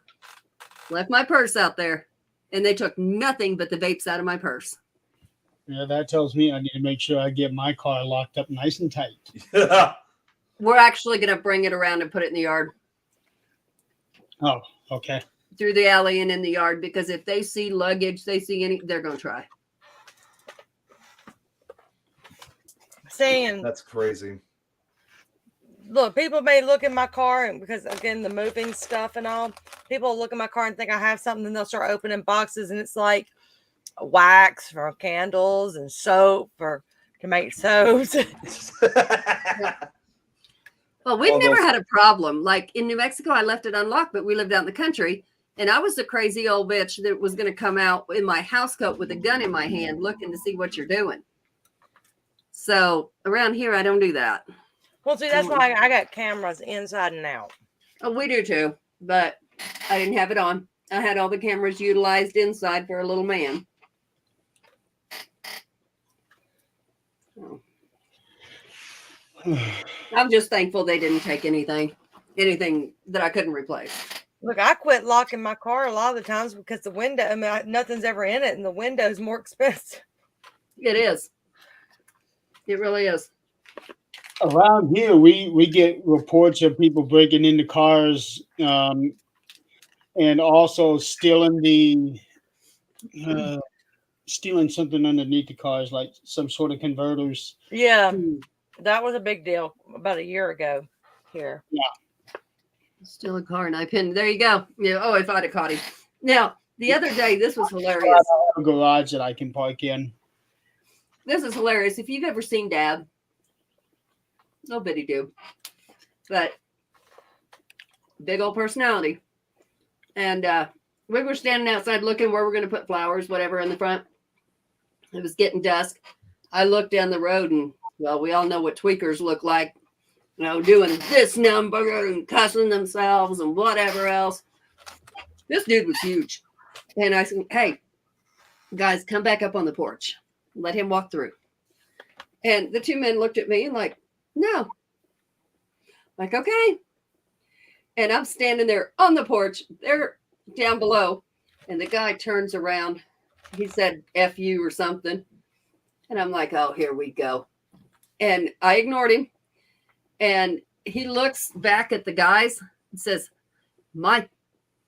left my purse out there, and they took nothing but the vapes out of my purse. Yeah, that tells me I need to make sure I get my car locked up nice and tight. We're actually going to bring it around and put it in the yard, Oh, okay. through the alley and in the yard, because if they see luggage, they see any, they're going to try. Saying, That's crazy. look, people may look at my car and because again the moving stuff and all, people look at my car and think I have something, and they'll start opening boxes and it's like wax for candles and soap for to make soaps. Well, we've Well, never those- had a problem. Like in New Mexico, I left it unlocked, but we lived out in the country. And I was the crazy old bitch that was going to come out in my house coat with a gun in my hand looking to see what you're doing. So around here, I don't do that. Well, see, that's why I got cameras inside and out. Oh, we do too, but I didn't have it on. I had all the cameras utilized inside for a little man. So, I'm just thankful they didn't take anything that I couldn't replace. Look, I quit locking my car a lot of the times because the window, I mean, nothing's ever in it and the window's more expensive. It is. It really is. Around here, we get reports of people breaking into cars and also stealing stealing something underneath the cars, like some sort of converters. Yeah, that was a big deal about a year ago here. Still a car and I pinned. There you go. Yeah. Oh, if I'd have caught him. Now, the other day, this was hilarious. A garage that I can park in. This is hilarious. If you've ever seen Dad, nobody do, but big old personality. And we were standing outside looking where we're going to put flowers, whatever, in the front. It was getting dusk. I looked down the road and, well, we all know what tweakers look like, you know, doing this number and cussing themselves and whatever else. This dude was huge. And I said, hey, guys, come back up on the porch. Let him walk through. And the 2 men looked at me and like, no. Like, okay. And I'm standing there on the porch. They're down below. And the guy turns around. He said, F you or something. And I'm like, oh, here we go. And I ignored him. And he looks back at the guys and says, mine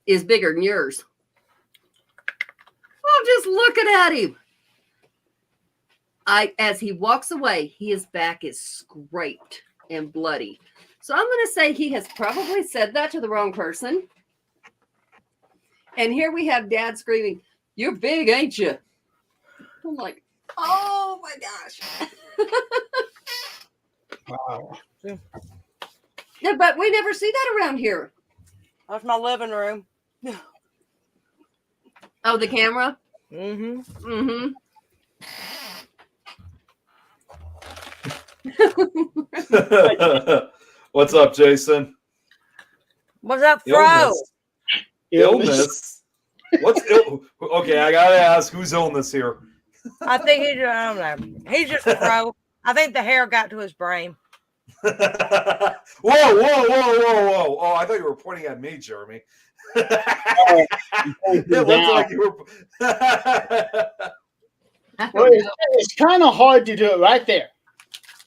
is bigger than yours. I'm just looking at him. As he walks away, his back is scraped and bloody. So I'm going to say he has probably said that to the wrong person. And here we have Dad screaming, you're big, ain't you? I'm like, oh my gosh. Wow. No, but we never see that around here. That's my living room. Oh, the camera? Mm-hmm. Mm-hmm. What's up, Jason? What's up, Fro? Illness. What's okay? I gotta ask, who's illness here? I think I don't know. He's just a Fro. I think the hair got to his brain. Whoa! Oh, I thought you were pointing at me, Jeremy. It looked like you were. Well, it's kind of hard to do it right there.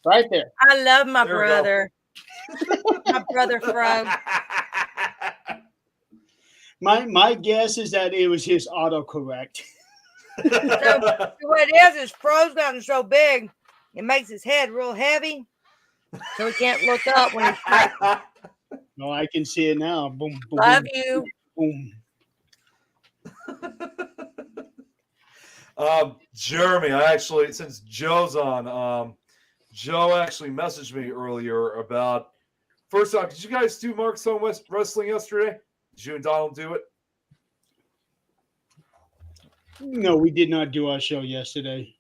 Right there. I love my There we go. brother. My brother Fro. My guess is that it was his autocorrect. So what it is Fro's gotten so big, it makes his head real heavy, so he can't look up when he's typing. No, I can see it now. Boom, boom, Love boom, you. boom. Jeremy, I actually, since Joe's on, Joe actually messaged me earlier about. First off, did you guys do Mark's Own Wrestling yesterday? Did you and Donald do it? No, we did not do our show yesterday.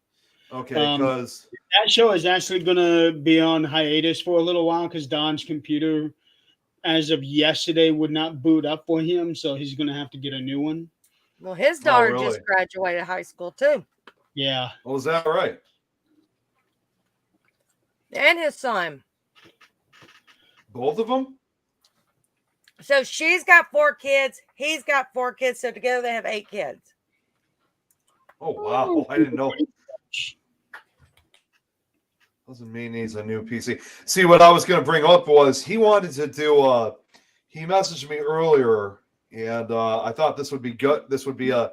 Okay, Um, because That show is actually going to be on hiatus for a little while because Don's computer, as of yesterday, would not boot up for him. So he's going to have to get a new one. Well, his daughter really? just graduated high school too, Yeah. was that right? and his son. Both of them? So she's got 4 kids. He's got 4 kids. So together they have 8 kids. Oh wow, I didn't know. Doesn't mean he's a new PC. See, what I was going to bring up was he wanted to do. He messaged me earlier, and I thought this would be good. This would be an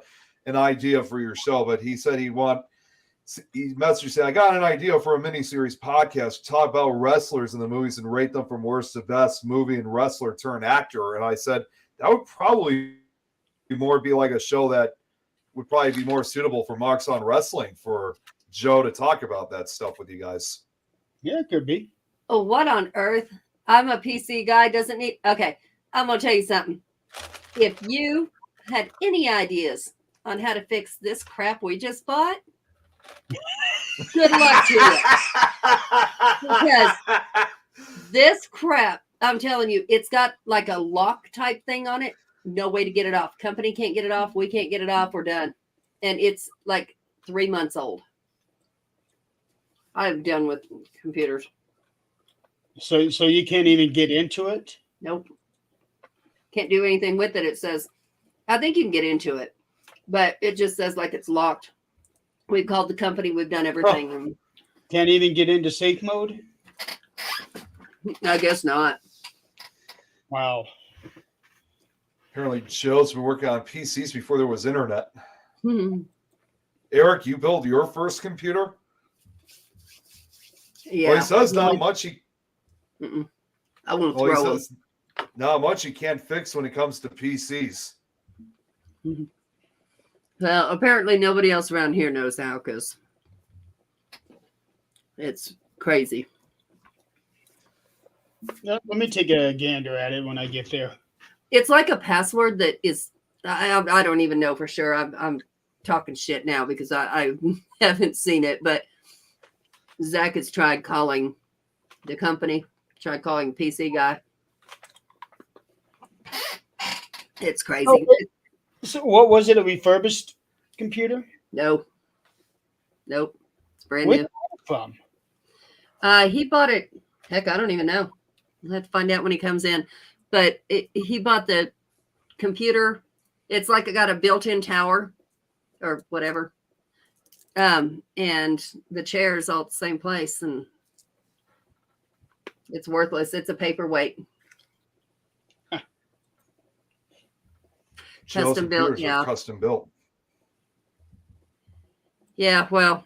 idea for your show. But he said he messaged saying, "I got an idea for a miniseries podcast to talk about wrestlers in the movies and rate them from worst to best movie and wrestler turned actor." And I said that would probably be like a show that would probably be more suitable for Marks on Wrestling for Joe to talk about that stuff with you guys. Yeah, it could be. Oh, what on earth? I'm a PC guy. Doesn't need. Okay, I'm gonna tell you something. If you had any ideas on how to fix this crap we just bought, good luck to you. Because this crap, I'm telling you, it's got like a lock type thing on it. No way to get it off. Company can't get it off. We can't get it off. We're done. And it's like 3 months old. I'm done with computers. So you can't even get into it? Nope. Can't do anything with it. It says, I think you can get into it, but it just says like it's locked. We've called the company. We've done everything. Can't even get into safe mode? I guess not. Wow. Apparently, Joe's been working on PCs before there was internet. Hmm. Eric, you built your first computer? Yeah. Well, he says not much. Mm-mm. I won't Well, he throw them. says not much he can't fix when it comes to PCs. Well, apparently nobody else around here knows how because it's crazy. Let me take a gander at it when I get there. It's like a password that is, I don't even know for sure. I'm talking shit now because I haven't seen it, but Zach has tried calling the company, tried calling the PC guy. It's crazy. Oh, so what was it? A refurbished computer? Nope. It's brand Where'd new. it come From? He bought it. Heck, I don't even know. We'll have to find out when he comes in. But he bought the computer. It's like it got a built-in tower or whatever. And the chair's all at the same place, and it's worthless. It's a paperweight. Joe's Custom built, computers are yeah. Custom built. Yeah, well,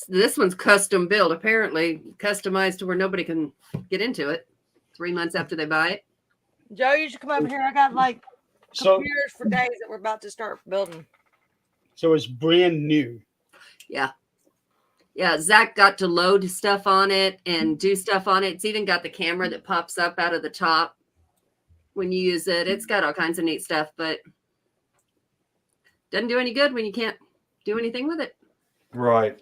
this one's custom built. Apparently, customized to where nobody can get into it. 3 months after they buy it. Joe, you should come over here. I got like So computers for days that we're about to start building. so it's brand new. Yeah, Zach got to load stuff on it and do stuff on it. It's even got the camera that pops up out of the top when you use it. It's got all kinds of neat stuff, but doesn't do any good when you can't do anything with it. Right.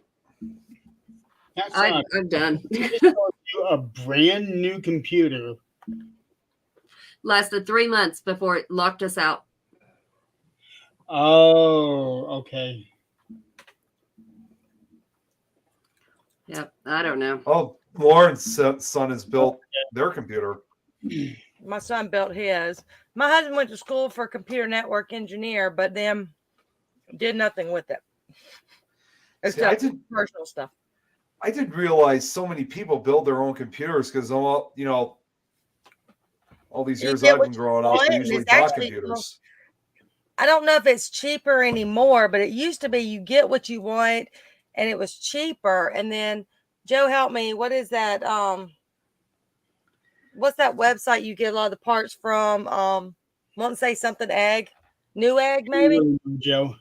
That's I'm done. a brand new computer. Lasted 3 months before it locked us out. Oh, okay. Yep. I don't know. Oh, Lauren's son has built their computer. My son built his. My husband went to school for computer network engineer, but then did nothing with it. See, I Except did. personal stuff. I didn't realize so many people build their own computers because all these You years get I've what been you growing up, want, they and usually it's bought actually- computers. I don't know if it's cheaper anymore, but it used to be you get what you want and it was cheaper. And then Joe, help me. What is that? What's that website you get a lot of the parts from? Won't say something egg. New egg, maybe? Joe.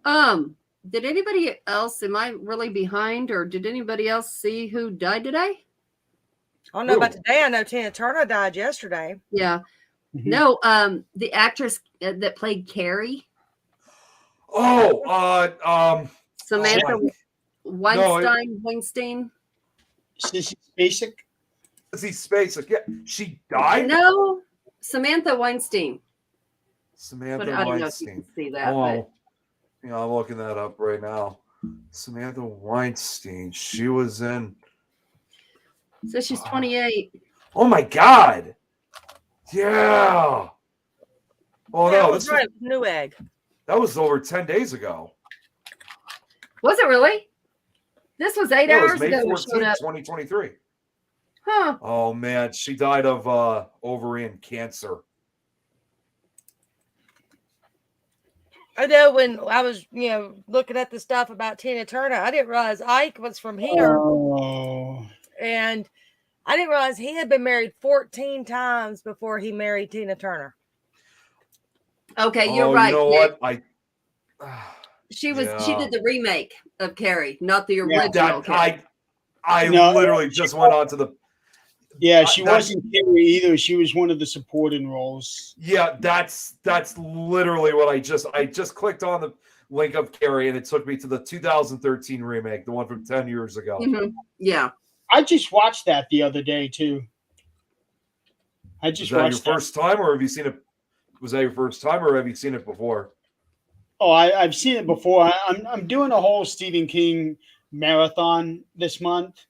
Did anybody else, am I really behind, or did anybody else see who died today? I don't know about Who? today. I know Tina Turner died yesterday. Yeah. Mhm. No, the actress that played Carrie, Oh, Samantha my- Weinstein. Sissy Spacek. see Spacek. Yeah, she died. No, Samantha Weinstein. Samantha But I don't know if you Weinstein. can see that. Oh, yeah, I'm looking that up right now. Samantha Weinstein. She was in. But so she's 28. Oh my God. Yeah. Oh Yeah, no, I was this right. New egg. that was over 10 days ago. Was it really? This was 8 Yeah, it was hours May ago. It showed 14th, up. 2023. Huh. Oh man, she died of ovarian cancer. I know when I was, looking at the stuff about Tina Turner, I didn't realize Ike was from here. Oh, And I didn't realize he had been married 14 times before he married Tina Turner. Okay, you're Oh, right. you know Nick. what? She Yeah. did the remake of Carrie, not the Yeah, original. that Carrie. I No, literally just went on to the yeah, she That- wasn't Carrie either. She was one of the supporting roles. yeah, that's literally what I just clicked on the link of Carrie and it took me to the 2013 remake, the one from 10 years ago. Mhm. Yeah. I just watched that the other day too. I Was just that your watched that. first time or have you seen it? Was that your first time or have you seen it before? Oh, I've seen it before. I'm doing a whole Stephen King marathon this month,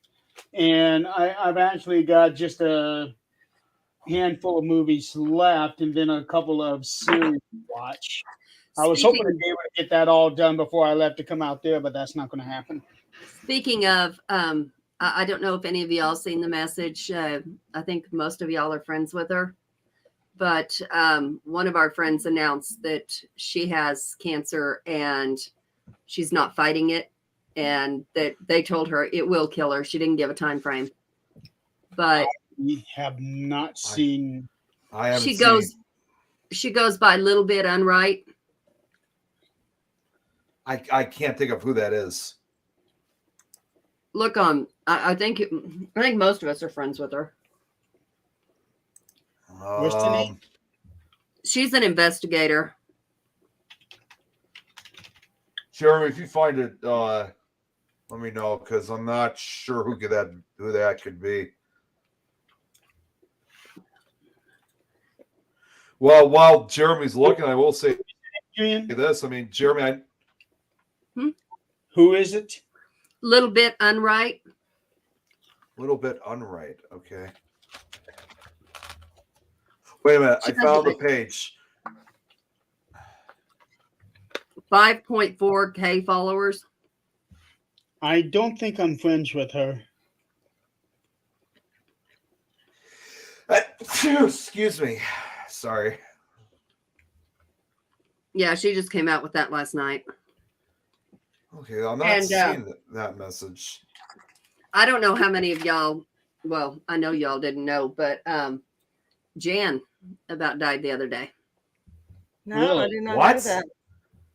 and I've actually got just a handful of movies left, and then a couple of series to watch. I was hoping to be able to get that all done before I left to come out there, but that's not going to happen. Speaking of, I don't know if any of y'all seen the message. I think most of y'all are friends with her, but one of our friends announced that she has cancer and she's not fighting it, and that they told her it will kill her. She didn't give a time frame, but We have not seen. I haven't she seen she goes by Little Bit Unright. I can't think of who that is. Look on. I think most of us are friends with her. What's the name? She's an investigator. Jeremy, if you find it, let me know because I'm not sure who that could be. Well, while Jeremy's looking, I will say Adrian? this. I mean, Jeremy, Who is it? Little Bit Unright. a little bit unright. Okay. Wait a minute. I She doesn't found the like- page. 5.4K followers. I don't think I'm friends with her. Excuse me. Sorry. Yeah, she just came out with that last night. Okay, I'm not And, seeing that message. I don't know how many of y'all, well, I know y'all didn't know, but Jan about died the other day. No, I Really? did not What? know that.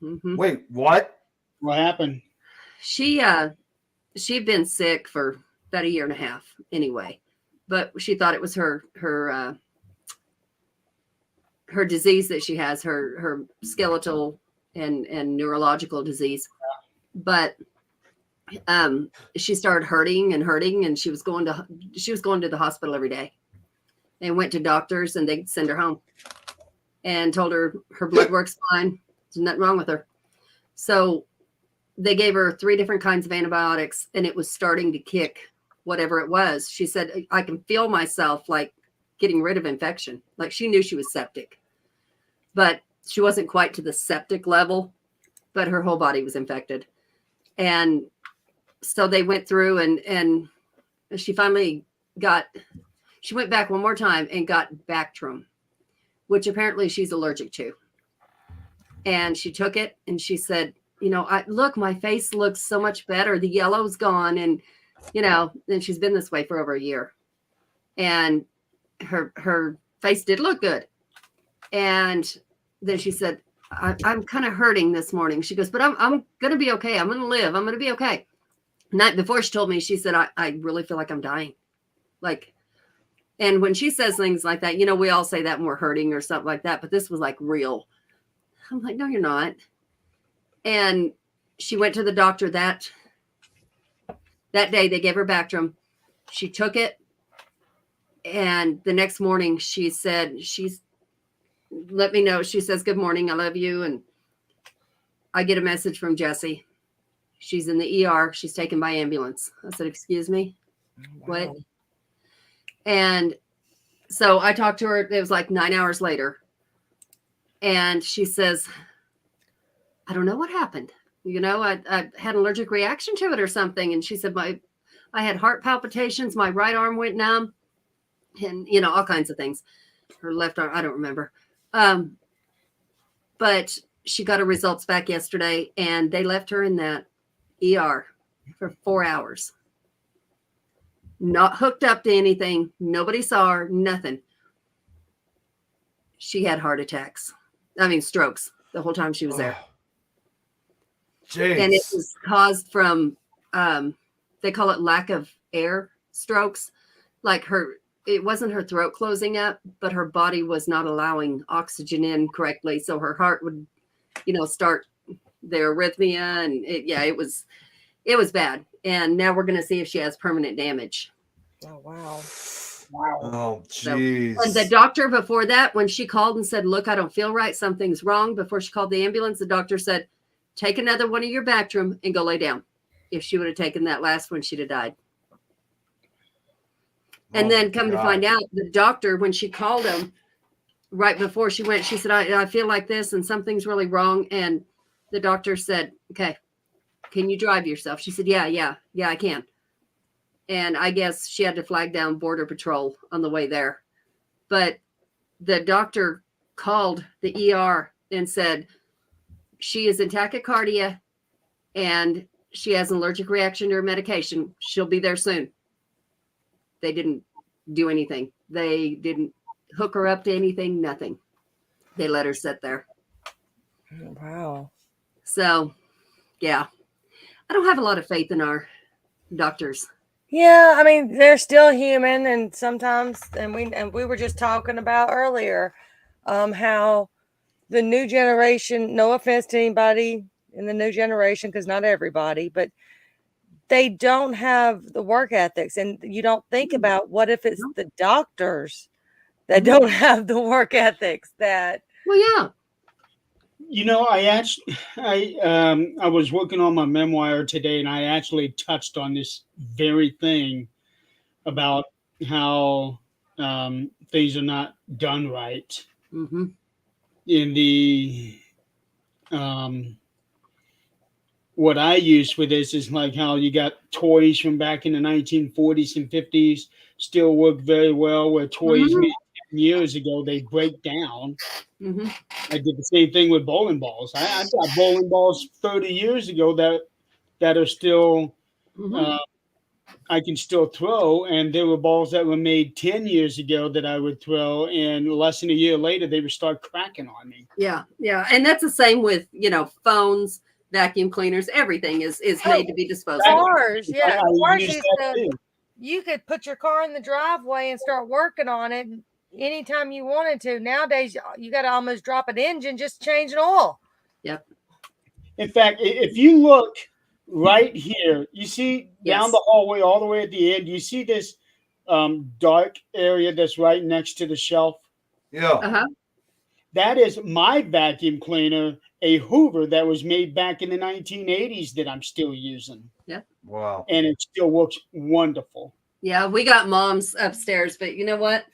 Mhm. Wait, what? What happened? She'd been sick for about a year and a half anyway, but she thought it was her disease that she has, her skeletal and neurological disease. But she started hurting, and she was going to the hospital every day, and went to doctors, and they'd send her home and told her blood work's fine. There's nothing wrong with her. So they gave her 3 different kinds of antibiotics, and it was starting to kick whatever it was. She said, I can feel myself like getting rid of infection. Like she knew she was septic, but she wasn't quite to the septic level, but her whole body was infected. And so they went through and she finally she went back one more time and got Bactrim, which apparently she's allergic to. And she took it and she said, look, my face looks so much better. The yellow's gone. And, and she's been this way for over a year. And her face did look good. And then she said, I'm kind of hurting this morning. She goes, but I'm going to be okay. I'm going to live. I'm going to be okay. Night before she told me, she said, I really feel like I'm dying. And when she says things like that, we all say that when we're hurting or something like that, but this was like real. I'm like, no, you're not. And she went to the doctor that day. They gave her Bactrim. She took it. And the next morning she said, let me know. She says, good morning. I love you. And I get a message from Jessie. She's in the ER. She's taken by ambulance. I said, excuse me. Wow. What? And so I talked to her. It was like 9 hours later. And she says, I don't know what happened. I had an allergic reaction to it or something. And she said, I had heart palpitations. My right arm went numb and, all kinds of things. Her left arm, I don't remember. But she got her results back yesterday and they left her in that ER for 4 hours. Not hooked up to anything. Nobody saw her, nothing. She had strokes the whole time she was there. Jeez. And it was caused from, they call it lack of air strokes. Like it wasn't her throat closing up, but her body was not allowing oxygen in correctly. So her heart would, start the arrhythmia. And it was bad. And now we're going to see if she has permanent damage. Oh, wow. Oh, jeez. And the doctor before that, when she called and said, look, I don't feel right. Something's wrong. Before she called the ambulance, the doctor said, take another one of your Bactrim and go lay down. If she would have taken that last one, she'd have died. And then come to find out, the doctor, when she called him right before she went, she said, I feel like this and something's really wrong. And the doctor said, okay, can you drive yourself? She said, yeah, I can. And I guess she had to flag down Border Patrol on the way there. But the doctor called the ER and said, she is in tachycardia and she has an allergic reaction to her medication. She'll be there soon. They didn't do anything. They didn't hook her up to anything, nothing. They let her sit there. Wow. So, yeah. I don't have a lot of faith in our doctors. Yeah, I mean, they're still human, and sometimes, and we were just talking about earlier, how the new generation, no offense to anybody in the new generation, because not everybody, but they don't have the work ethics. And you don't think about what if it's the doctors that don't have the work ethics that. Well, yeah. I was working on my memoir today, and I actually touched on this very thing about how things are not done right. Mm-hmm. In the what I use for this is like how you got toys from back in the 1940s and 50s still work very well, where toys made 10 years ago, they break down. Mm-hmm. I did the same thing with bowling balls. I got bowling balls 30 years ago that are still I can still throw, and there were balls that were made 10 years ago that I would throw, and less than a year later they would start cracking on me. Yeah, and that's the same with phones, vacuum cleaners. Everything is made to be disposable. Cars, yeah. Cars too. You could put your car in the driveway and start working on it anytime you wanted to. Nowadays, you got to almost drop an engine just to change an oil. Yep. In fact, if you look right here. You see down Yes. the hallway, all the way at the end. You see this dark area that's right next to the shelf. Yeah. Uh-huh. That is my vacuum cleaner, a Hoover that was made back in the 1980s that I'm still using, Wow. and it still works wonderful. Yeah, we got Mom's upstairs, but you know what?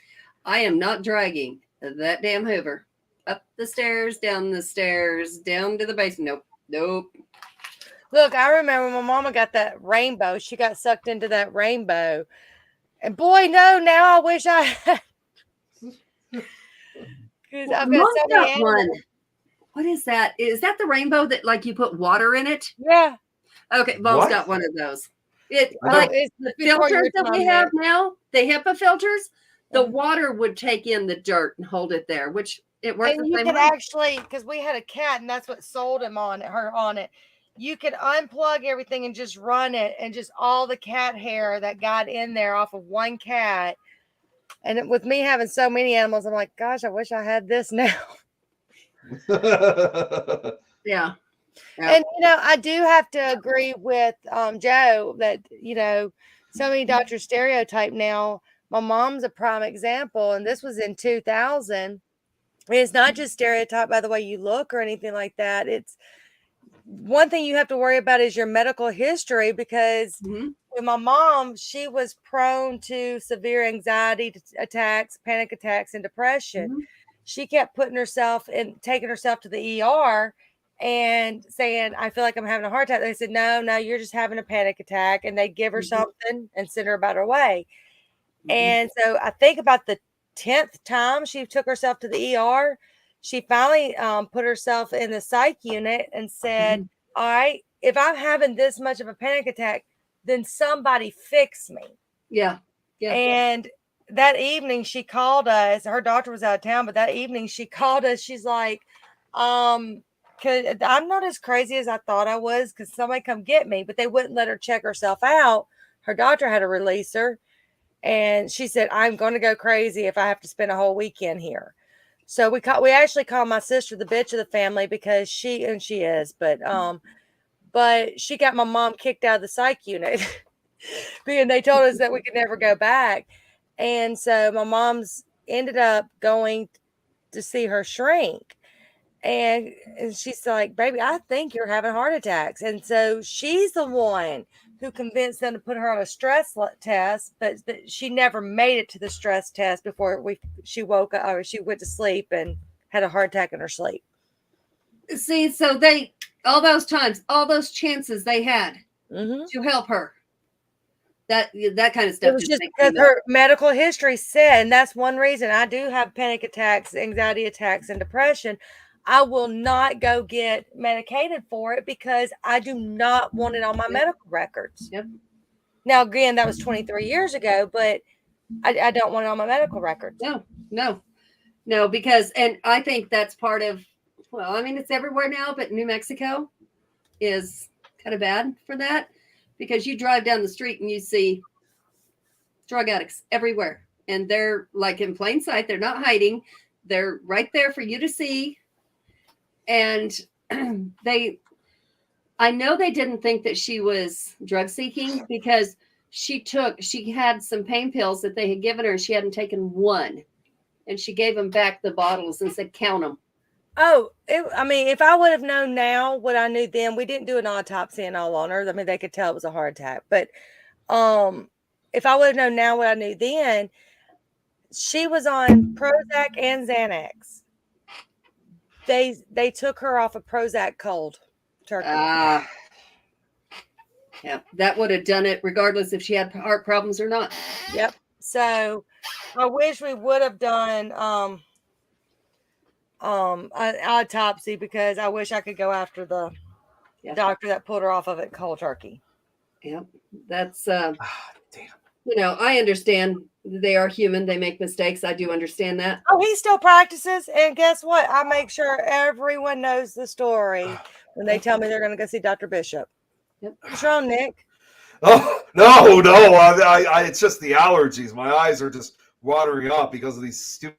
I am not dragging that damn Hoover up the stairs, down the stairs, down to the basement. Nope. Look, I remember my mama got that rainbow. She got sucked into that rainbow. And boy, no, now I wish I had. Because I've got Mom's so many got one. animals. What is that? Is that the rainbow that like you put water in it? Yeah. Okay, Mom's What? got one of those. It I like It's the before your filters that we time have there. now, the HEPA filters, the Mhm. water would take in the dirt and hold it there, which it works And the you same could way. actually, because we had a cat and that's what sold him on it, her on it. You could unplug everything and just run it, and just all the cat hair that got in there off of one cat. And with me having so many animals, I'm like, gosh, I wish I had this now. Yeah. And I do have to agree with Joe that so many doctors stereotype now. My mom's a prime example, and this was in 2000. It's not just stereotype by the way you look or anything like that. It's one thing you have to worry about is your medical history, because Mhm. with my mom, she was prone to severe anxiety attacks, panic attacks, and depression. Mhm. She kept putting herself and taking herself to the ER and saying, I feel like I'm having a heart attack. They said, no, you're just having a panic attack. And they give her Mhm. something and send her about her way. Mhm. And so I think about the 10th time she took herself to the ER, she finally put herself in the psych unit and said, Mhm. all right, if I'm having this much of a panic attack, then somebody fix me. Yeah. Yeah. And that evening she called us. Her doctor was out of town, but that evening she called us. She's like, I'm not as crazy as I thought I was. Cause somebody come get me, but they wouldn't let her check herself out. Her doctor had to release her. And she said, I'm going to go crazy if I have to spend a whole weekend here. So we actually called my sister the bitch of the family, because she is, but she got my mom kicked out of the psych unit because they told us that we could never go back. And so my mom's ended up going to see her shrink. And she's like, baby, I think you're having heart attacks. And so she's the one who convinced them to put her on a stress test, but she never made it to the stress test before she woke up, or she went to sleep and had a heart attack in her sleep. See, so all those times, all those chances they had to help her. That kind of stuff. It was just because her medical history said, and that's one reason I do have panic attacks, anxiety attacks, and depression. I will not go get medicated for it because I do not want it on my medical records. Yep. Now, again, that was 23 years ago, but I don't want it on my medical records. No, because, and I think that's part of, well, I mean, it's everywhere now, but New Mexico is kind of bad for that, because you drive down the street and you see drug addicts everywhere, and they're like in plain sight. They're not hiding. They're right there for you to see. And I know they didn't think that she was drug seeking, because she had some pain pills that they had given her. She hadn't taken one, and she gave them back the bottles and said, count them. Oh, I mean, if I would have known now what I knew then, we didn't do an autopsy and all on her. I mean, they could tell it was a heart attack, but if I would have known now what I knew then, she was on Prozac and Xanax. They took her off of Prozac cold turkey. Yeah, that would have done it regardless if she had heart problems or not. Yep. So I wish we would have done an autopsy, because I wish I could go after the doctor that pulled her off of it cold turkey. Yep. That's Damn. I understand they are human. They make mistakes. I do understand that. Oh, he still practices, and guess what? I make sure everyone knows the story when they tell me they're going to go see Dr. Bishop. Yep. What's wrong, Nick? Oh no! I it's just the allergies. My eyes are just watering up because of these stupid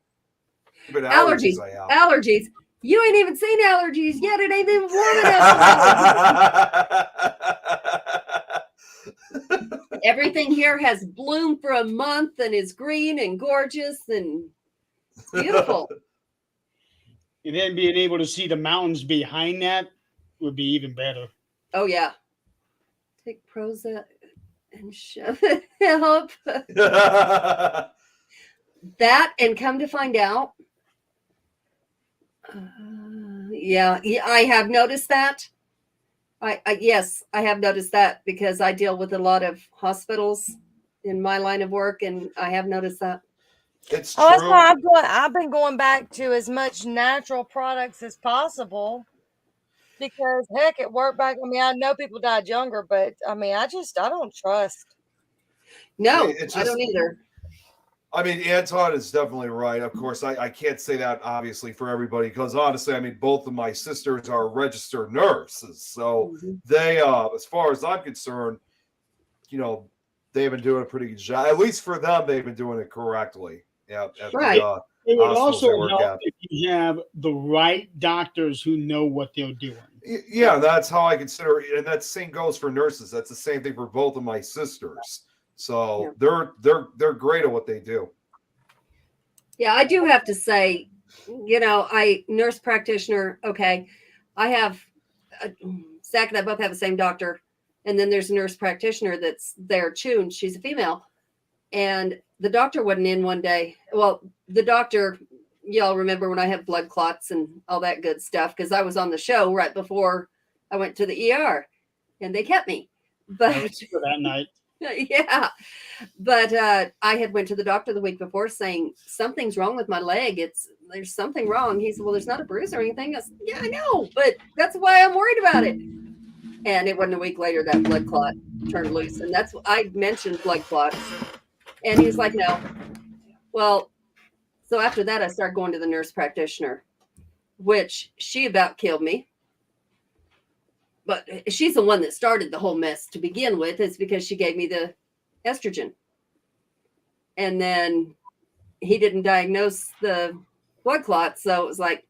allergies I have. Allergies. You ain't even seen allergies yet. It ain't even warm enough. Everything here has bloomed for a month and is green and gorgeous and it's beautiful. And then being able to see the mountains behind that would be even better. Oh yeah. Take Prozac and shove it up. That and come to find out. Yeah, I have noticed that. Yes, I have noticed that because I deal with a lot of hospitals in my line of work, and I have noticed that. It's Oh, that's true. why I've been going back to as much natural products as possible. Because heck, it worked back. I mean, I know people died younger, but I mean, I don't trust. No, It's I don't just- either. I mean, Anton is definitely right. Of course, I can't say that obviously for everybody because honestly, I mean, both of my sisters are registered nurses. So they, as far as I'm concerned, you know, they've been doing a pretty good job. At least for them, they've been doing it correctly. Yeah. Right. It would Hospitals also they work help at. if you have the right doctors who know what they're doing. Yeah, that's how I consider it. And that same goes for nurses. That's the same thing for both of my sisters. So they're great at what they do. Yeah, I do have to say, you know, nurse practitioner. Okay, I have Zach and I both have the same doctor, and then there's a nurse practitioner that's there too, and she's a female. And the doctor wasn't in one day. Well, the doctor, y'all remember when I had blood clots and all that good stuff because I was on the show right before I went to the ER, and they kept me. But For that night. yeah, but I had went to the doctor the week before saying something's wrong with my leg. There's something wrong. He said, well, there's not a bruise or anything. I said, yeah, I know, but that's why I'm worried about it. And it wasn't a week later that blood clot turned loose. And that's what I mentioned, blood clots. And he was like, no. Well, so after that, I started going to the nurse practitioner, which she about killed me. But she's the one that started the whole mess to begin with. It's because she gave me the estrogen. And then he didn't diagnose the blood clot. So it was like,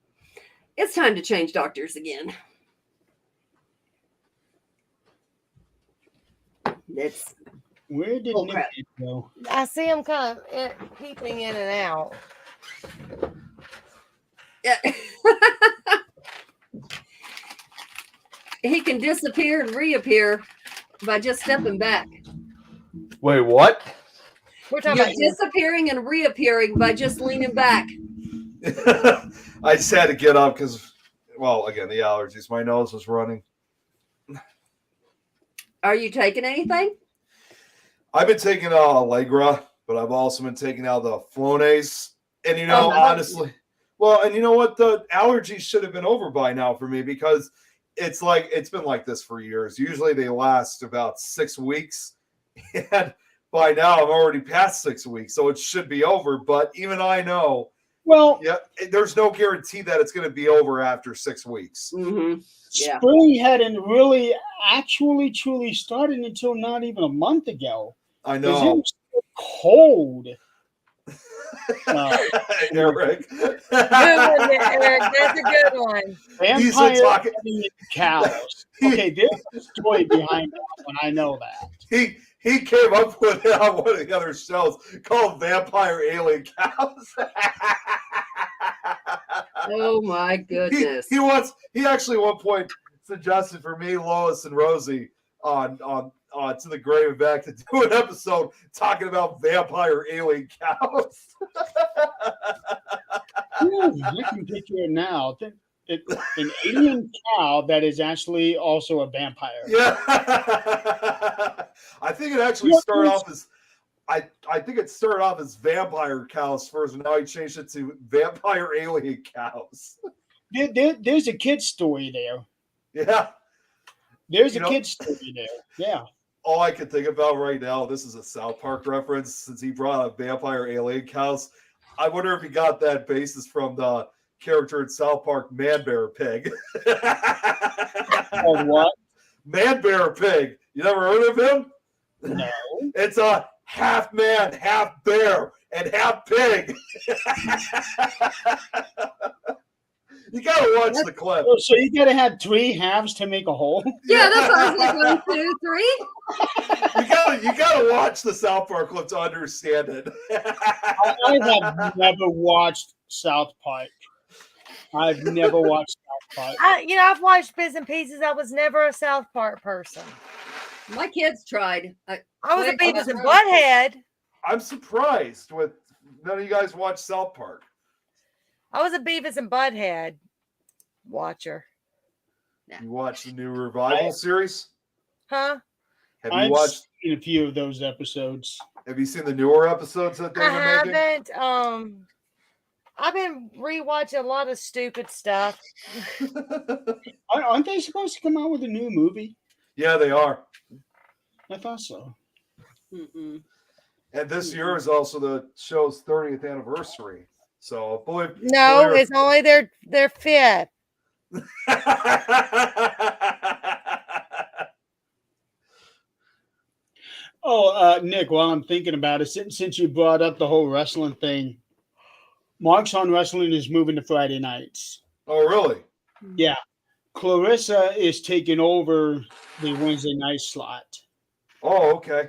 it's time to change doctors again. It's Where did Oh, crap. Nick go? I see him kind of peeping in and out. yeah. He can disappear and reappear by just stepping back. Wait, what? We're talking You're about you. disappearing and reappearing by just leaning back. I just had to get up because, well, again, the allergies. My nose was running. Are you taking anything? I've been taking Allegra, but I've also been taking out the Flonase. And, you know, Oh, no. honestly, well, and you know what? The allergies should have been over by now for me because it's been like this for years. Usually they last about 6 weeks. And by now I'm already past 6 weeks, so it should be over. But even I know, Well, there's no guarantee that it's going to be over after 6 weeks. Mm-hmm. Yeah. spring hadn't really actually truly started until not even a month ago. I 'Cause it know. was so cold. Eric. Good one, Eric. That's a good one. He's Vampire talking. eating cows. Okay, there's a story behind that one. I know that. He came up with it on one of the other shows called Vampire Alien Cows. Oh my goodness. He actually at one point suggested for me, Lois, and Rosie on To the Grave and Back to do an episode talking about vampire alien cows. Ooh, I can picture it now. An alien cow that is actually also a vampire. Yeah. I think it actually started off as I think it started off as vampire cows first, and now he changed it to vampire alien cows. There's a kid's story there. Yeah. There's You a know- kid's story there. Yeah. All I can think about right now, this is a South Park reference since he brought up vampire alien cows. I wonder if he got that basis from the character in South Park, Man Bear Pig. Called what? Man Bear Pig. You never heard of him? No. It's a half man, half bear, and half pig. You gotta watch the clip. Oh, so you gotta have 3 halves to make a whole. Yeah, that's what I was like. 1, 2, 3. You gotta watch the South Park clip to understand it. I have never watched South Park. I've never watched South Park. I've watched bits and pieces. I was never a South Park person. My kids tried. I was a Wait, Beavis and oh. Butthead. I'm surprised with none of you guys watch South Park. I was a Beavis and Butthead watcher. You watch the new revival series? Huh? Have you I've watched? seen a few of those epissodes. Have you seen the newer episodes that they've I been making? haven't. I've been rewatching a lot of stupid stuff. Aren't they supposed to come out with a new movie? Yeah, they are. I thought so. Mm-mm. And this year is also the show's 30th anniversary. So, believe No, believe- it's only their fifth. Oh, Nick, while I'm thinking about it, since you brought up the whole wrestling thing, Mark's on Wrestling is moving to Friday nights. Oh, really? Yeah. Clarissa is taking over the Wednesday night slot. Oh, okay.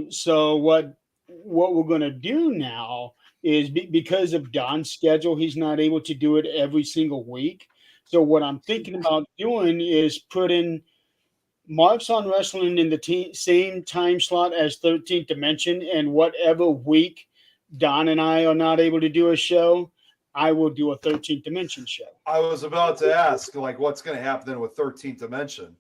So what we're going to do now is because of Don's schedule, he's not able to do it every single week. So what I'm thinking about doing is putting Mark's on Wrestling in the same time slot as 13th Dimension, and whatever week Don and I are not able to do a show, I will do a 13th Dimension show. I was about to ask, like, what's going to happen then with 13th Dimension?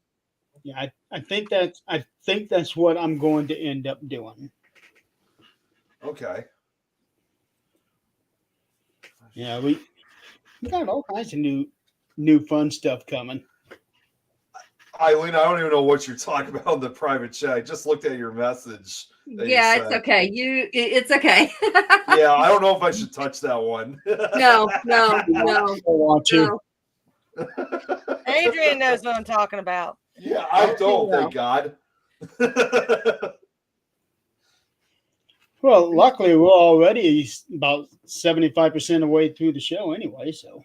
Yeah, I think that's what I'm going to end up doing. Okay. Yeah, we got all kinds of new fun stuff coming. Eileen, I don't even know what you're talking about in the private chat. I just looked at your message. that you Yeah, it's sent. okay. It's okay. Yeah, I don't know if I should touch that one. No. I want to. No. Adrian knows what I'm talking about. Yeah, I don't, thank God. Well, luckily we're already about 75% of the way through the show anyway. So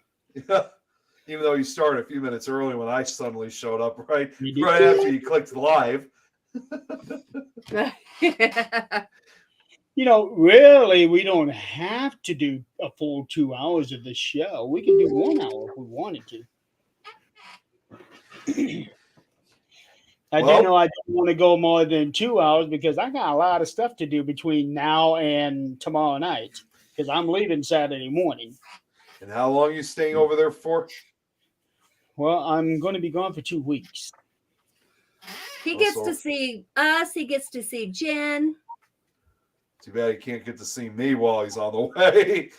Even though you started a few minutes early when I suddenly showed up, right You did. after you clicked live. Really, we don't have to do a full 2 hours of the show. We can do 1 hour if we wanted to. I Well- do know I don't want to go more than 2 hours because I got a lot of stuff to do between now and tomorrow night because I'm leaving Saturday morning. And how long are you staying over there for? Well, I'm going to be gone for 2 weeks. He gets Also- to see us. He gets to see Jen. Too bad he can't get to see me while he's on the way.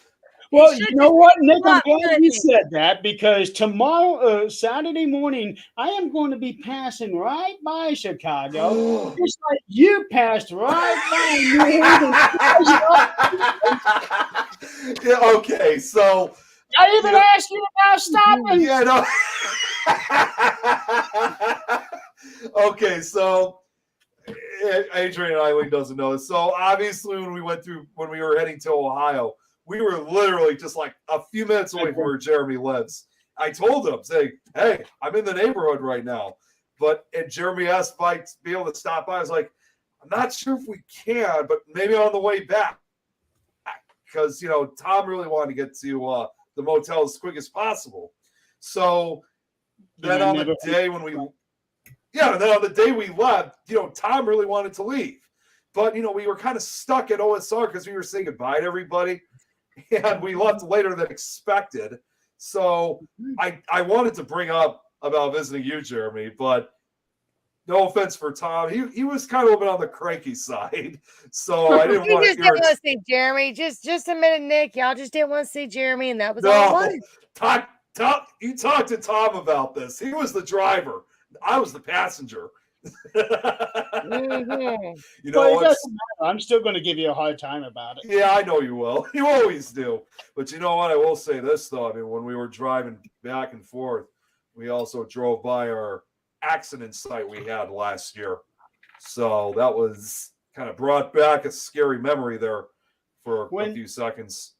Well, should you know what, Nick? I'm not glad good, you Nick. said that because tomorrow, Saturday morning, I am going to be passing right by Chicago, just like you passed right by me. Yeah, okay, so I even asked you about stopping. yeah, no. Okay, so Adrian and Eileen doesn't know this. So obviously, when we were heading to Ohio, we were literally just like a few minutes away from where Jeremy lives. I told him, saying, "Hey, I'm in the neighborhood right now," and Jeremy asked if I'd be able to stop by. I was like, "I'm not sure if we can, but maybe on the way back." Because Tom really wanted to get to the motel as quick as possible. So then on the day when then on the day we left, Tom really wanted to leave. But we were kind of stuck at OSR because we were saying goodbye to everybody. And we left later than expected. So I wanted to bring up about visiting you, Jeremy, but no offense for Tom. He was kind of a bit on the cranky side. So I didn't You want just to didn't want to see Jeremy. Just a minute, Nick. Y'all just didn't want to see Jeremy, and that was all it was. You talked to Tom about this. He was the driver. I was the passenger. Mhm. You Well, know, it doesn't matter. I'm still going to give you a hard time about it. yeah, I know you will. You always do. But you know what? I will say this, though. I mean, when we were driving back and forth, we also drove by our accident site we had last year. So that was kind of brought back a scary memory there for a When- few seconds.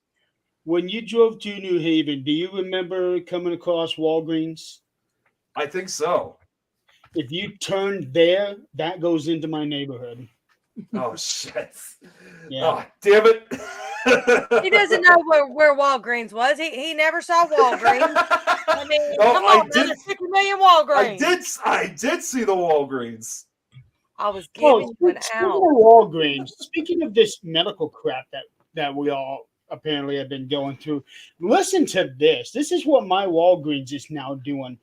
when you drove to New Haven, do you remember coming across Walgreens? I think so. If you turn there, that goes into my neighborhood. Oh shit! Yeah. Oh damn it! He doesn't know where Walgreens was. He never saw Walgreens. I mean, No, come I on, man, did- there's 50 million Walgreens. I did see the Walgreens. I was Oh, giving you an speaking out. of Walgreens, speaking of this medical crap that we all apparently have been going through, listen to this. This is what my Walgreens is now doing.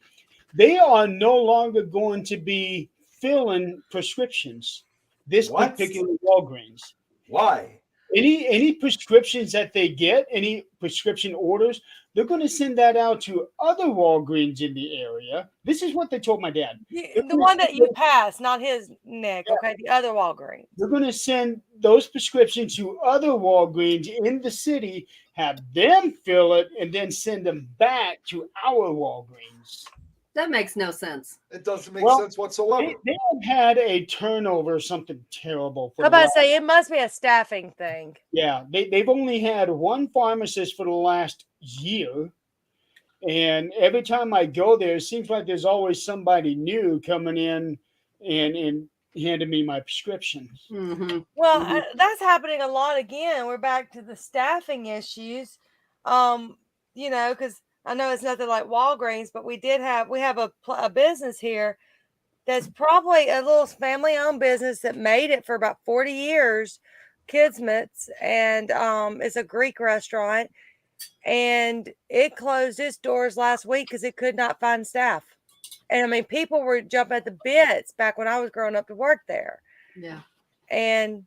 They are no longer going to be filling prescriptions. This What? particular Walgreens. Why? Any prescriptions that they get, any prescription orders, they're going to send that out to other Walgreens in the area. This is what they told my dad. The one that you passed, not his, Nick. Okay, the other Walgreens. They're going to send those prescriptions to other Walgreens in the city, have them fill it, and then send them back to our Walgreens. That makes no sense. It doesn't make Well, sense whatsoever. They have had a turnover, something terrible. For How the about last- say it must be a staffing thing? Yeah, they've only had one pharmacist for the last year. And every time I go there, it seems like there's always somebody new coming in and handing me my prescriptions. Mm-hmm. Well, Mhm. that's happening a lot again. We're back to the staffing issues. Because I know it's nothing like Walgreens, but we have a business here that's probably a little family-owned business that made it for about 40 years, Kismet's, and it's a Greek restaurant, and it closed its doors last week because it could not find staff. And I mean, people were jumping at the bits back when I was growing up to work there. Yeah. And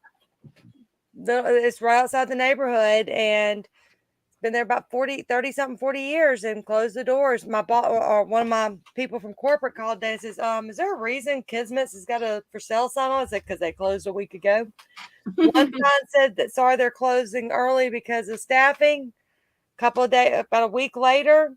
it's right outside the neighborhood, and it's been there about 40 years and closed the doors. My boss or one of my people from corporate called today and says, is there a reason Kismet's has got a for sale sign on? I said, because they closed a week ago. One sign said that sorry, they're closing early because of staffing. Couple of days, about a week later,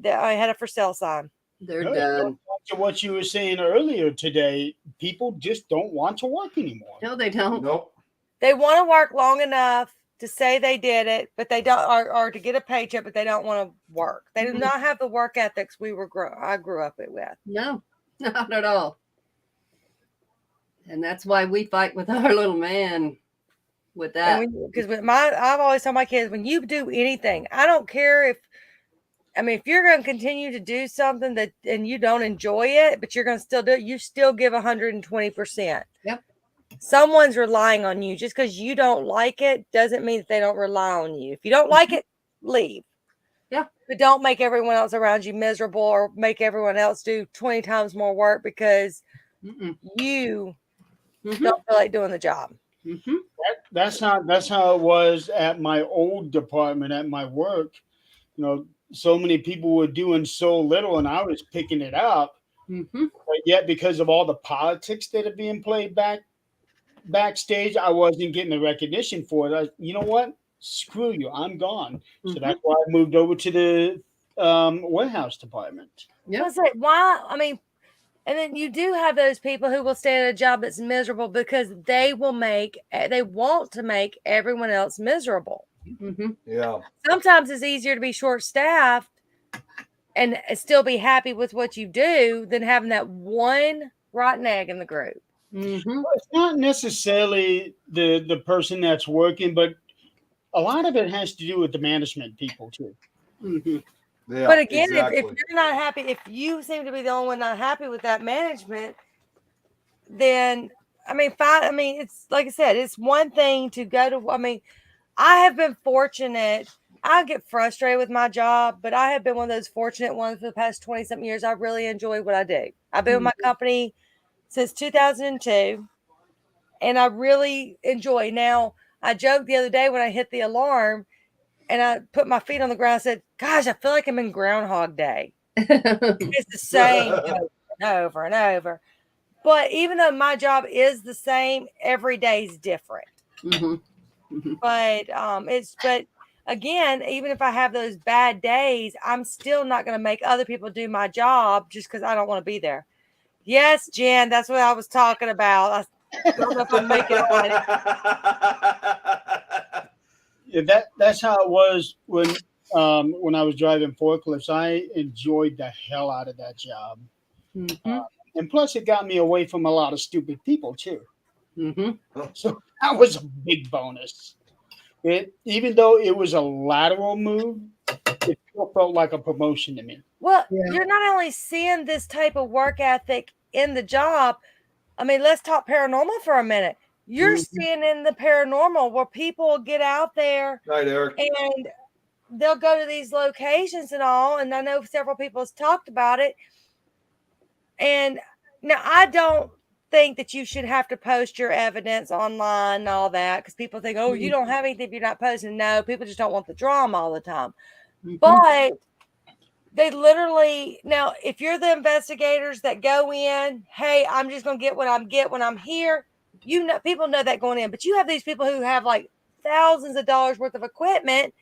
I had a for sale sign. They're Good. done. Back to what you were saying earlier today, people just don't want to work anymore. No, they don't. Nope. They want to work long enough to say they did it, but they don't, or to get a paycheck, but they don't want to work. They do Mhm. not have the work ethics I grew up with. No, not at all. And that's why we fight with our little man with that. Because I've always told my kids, when you do anything, I don't care if you're going to continue to do something and you don't enjoy it, but you're going to still do it, you still give 120%. Yep. Someone's relying on you. Just because you don't like it doesn't mean that they don't rely on you. If you don't like it, leave. Yeah. But don't make everyone else around you miserable or make everyone else do 20 times more work because Mm-mm. you Mhm. don't feel like doing the job. Mhm. That's how it was at my old department at my work. You know, so many people were doing so little, and I was picking it up. Mhm. But yet, because of all the politics that are being played backstage, I wasn't getting the recognition for it. You know what? Screw you! I'm gone. So Mhm. that's why I moved over to the warehouse department. Yep. I was like, why? And then you do have those people who will stay at a job that's miserable because they want to make everyone else miserable. Mhm. Yeah. Sometimes it's easier to be short-staffed and still be happy with what you do than having that one rotten egg in the group. Mhm. It's not necessarily the person that's working, but a lot of it has to do with the management people too. Mhm. Yeah. But again, exactly. if you're not happy, if you seem to be the only one not happy with that management, then it's like I said, it's one thing to go to. I have been fortunate. I get frustrated with my job, but I have been one of those fortunate ones for the past 20-something years. I really enjoy what I do. I've been with my company since 2002, and I really enjoy. Now, I joked the other day when I hit the alarm and I put my feet on the ground and said, gosh, I feel like I'm in Groundhog Day. It's the same over and over and over. But even though my job is the same, every day is different. Mhm. Mhm. But again, even if I have those bad days, I'm still not going to make other people do my job just because I don't want to be there. Yes, Jen, that's what I was talking about. I don't know if I'm making it. That's how it was when I was driving forklifts. I enjoyed the hell out of that job, Mhm. and plus it got me away from a lot of stupid people too. Mhm. So that was a big bonus. Even though it was a lateral move, it still felt like a promotion to me. Well, Yeah. you're not only seeing this type of work ethic in the job. I mean, let's talk paranormal for a minute. You're Mhm. seeing in the paranormal where people get out there Night, Eric. and they'll go to these locations and all. And I know several people has talked about it. And now I don't think that you should have to post your evidence online and all that because people think, oh, you don't have anything if you're not posting. No, people just don't want the drama all the time. Mhm. But they literally now, if you're the investigators that go in, hey, I'm just gonna get what I'm get when I'm here. You know, people know that going in, but you have these people who have like thousands of dollars worth of equipment.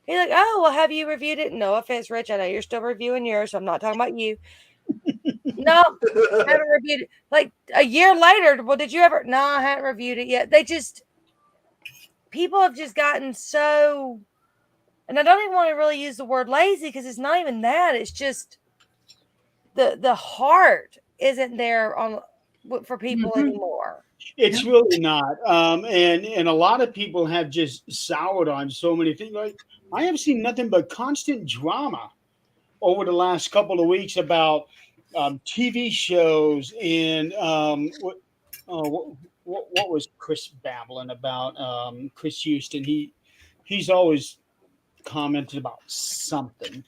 You're like, oh, well, have you reviewed it? No offense, Rich. I know you're still reviewing yours, so I'm not talking about you. No, haven't reviewed it. Like a year later, well, did you ever? No, I haven't reviewed it yet. People have just gotten so, and I don't even want to really use the word lazy because it's not even that. It's just the heart isn't there on for people Mhm. anymore. It's really not, and a lot of people have just soured on so many things. Like I have seen nothing but constant drama over the last couple of weeks about TV shows and what was Chris babbling about? Chris Houston. He's always commented about something.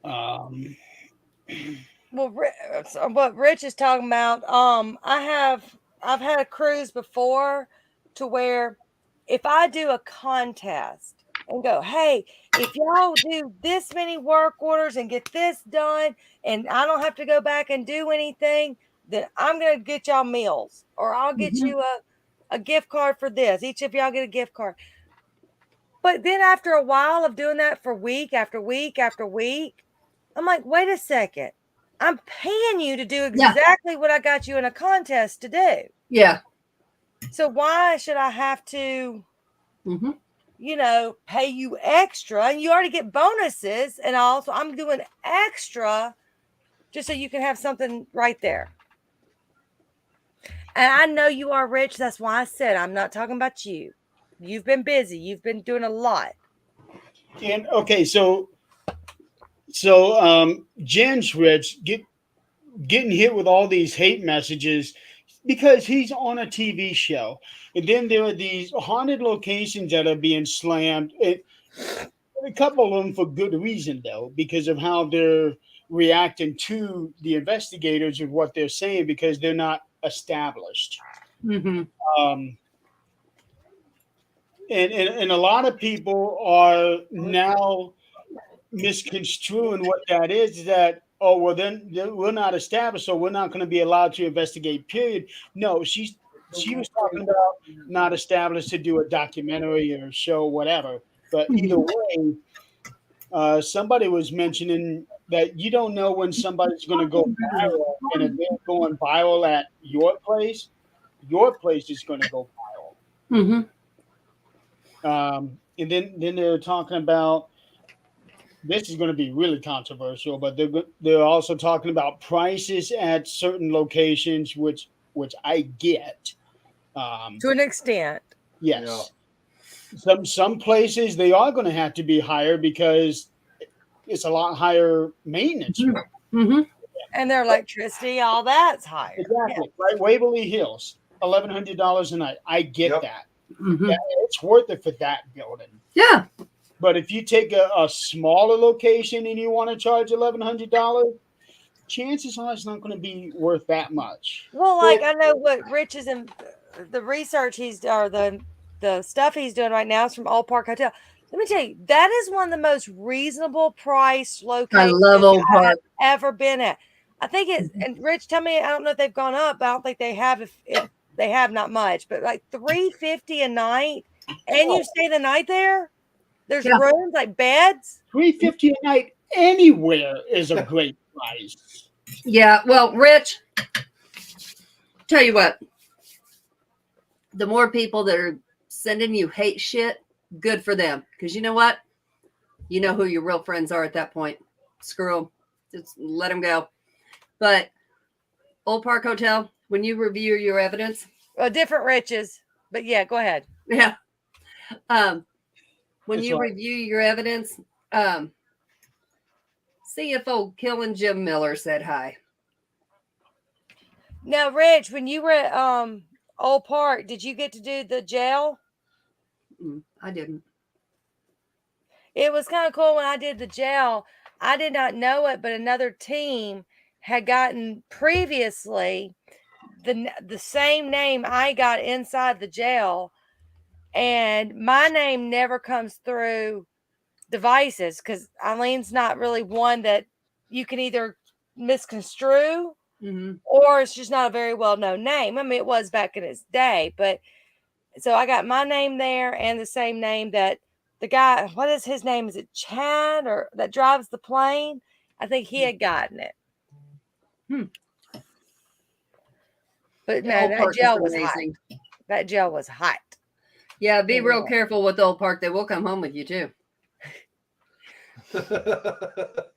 Um, Well, so what Rich is talking about, I've had a cruise before to where if I do a contest and go, hey, if y'all do this many work orders and get this done, and I don't have to go back and do anything, then I'm gonna get y'all meals, or I'll get Mhm. you a gift card for this. Each of y'all get a gift card. But then after a while of doing that for week after week after week, I'm like, wait a second. I'm paying you to do Yeah. exactly what I got you in a contest to do. Yeah. So why should I have to, Mhm. pay you extra? And you already get bonuses and all. So I'm doing extra just so you can have something right there. And I know you are rich. That's why I said I'm not talking about you. You've been busy. You've been doing a lot. and okay, so Jen's rich getting hit with all these hate messages because he's on a TV show, and then there are these haunted locations that are being slammed. A couple of them for good reason though, because of how they're reacting to the investigators of what they're saying because they're not established. Mhm. Um, and a lot of people are now misconstruing what that is that oh well then we're not established so we're not going to be allowed to investigate period. No, she was talking about not established to do a documentary or show whatever, but either Mhm. way somebody was mentioning that you don't know when somebody's going to go viral, and if they're going viral at your place is going to go Mhm. viral. And then they're talking about this is going to be really controversial, but they're also talking about prices at certain locations, which I get. To an extent. Yes, some places they are going to have to be higher because it's a lot higher maintenance. Mhm. Mhm. And their electricity, all that's higher. Exactly, right? Waverly Hills, $1,100 a night. I get Yep. that. Mhm. It's worth it for that building. Yeah. But if you take a smaller location and you want to charge $1,100, chances are it's not going to be worth that much. Well, like I know what Rich is in the research he's or the stuff he's doing right now is from Old Park Hotel. Let me tell you, that is one of the most reasonable price I locations love Old I have Park. ever been at. I think it's and Rich, tell me, I don't know if they've gone up, but I don't think they have. If they have, not much, but like $350 a night, and you stay the night there. There's Yeah. rooms like beds. $350 a night anywhere is a great price. Yeah. Well, Rich, tell you what, the more people that are sending you hate shit, good for them. Because you know what? You know who your real friends are at that point. Screw them. Just let them go. But Old Park Hotel, when you review your evidence, Different riches. But yeah, go ahead. yeah. When It's you like- review your evidence, CFO Killing Jim Miller said hi. Now, Rich, when you were at Old Park, did you get to do the jail? I didn't. It was kind of cool when I did the jail. I did not know it, but another team had gotten previously the same name I got inside the jail, and my name never comes through devices because Eileen's not really one that you can either misconstrue or it's just not a very well known name. I mean, it was back in its day, but so I got my name there and the same name that the guy, what is his name? Is it Chad or that drives the plane? I think he had gotten it. But no, Old that Park jail is was hot. amazing. That jail was hot. Yeah, be real Yeah. careful with Old Park. They will come home with you too. I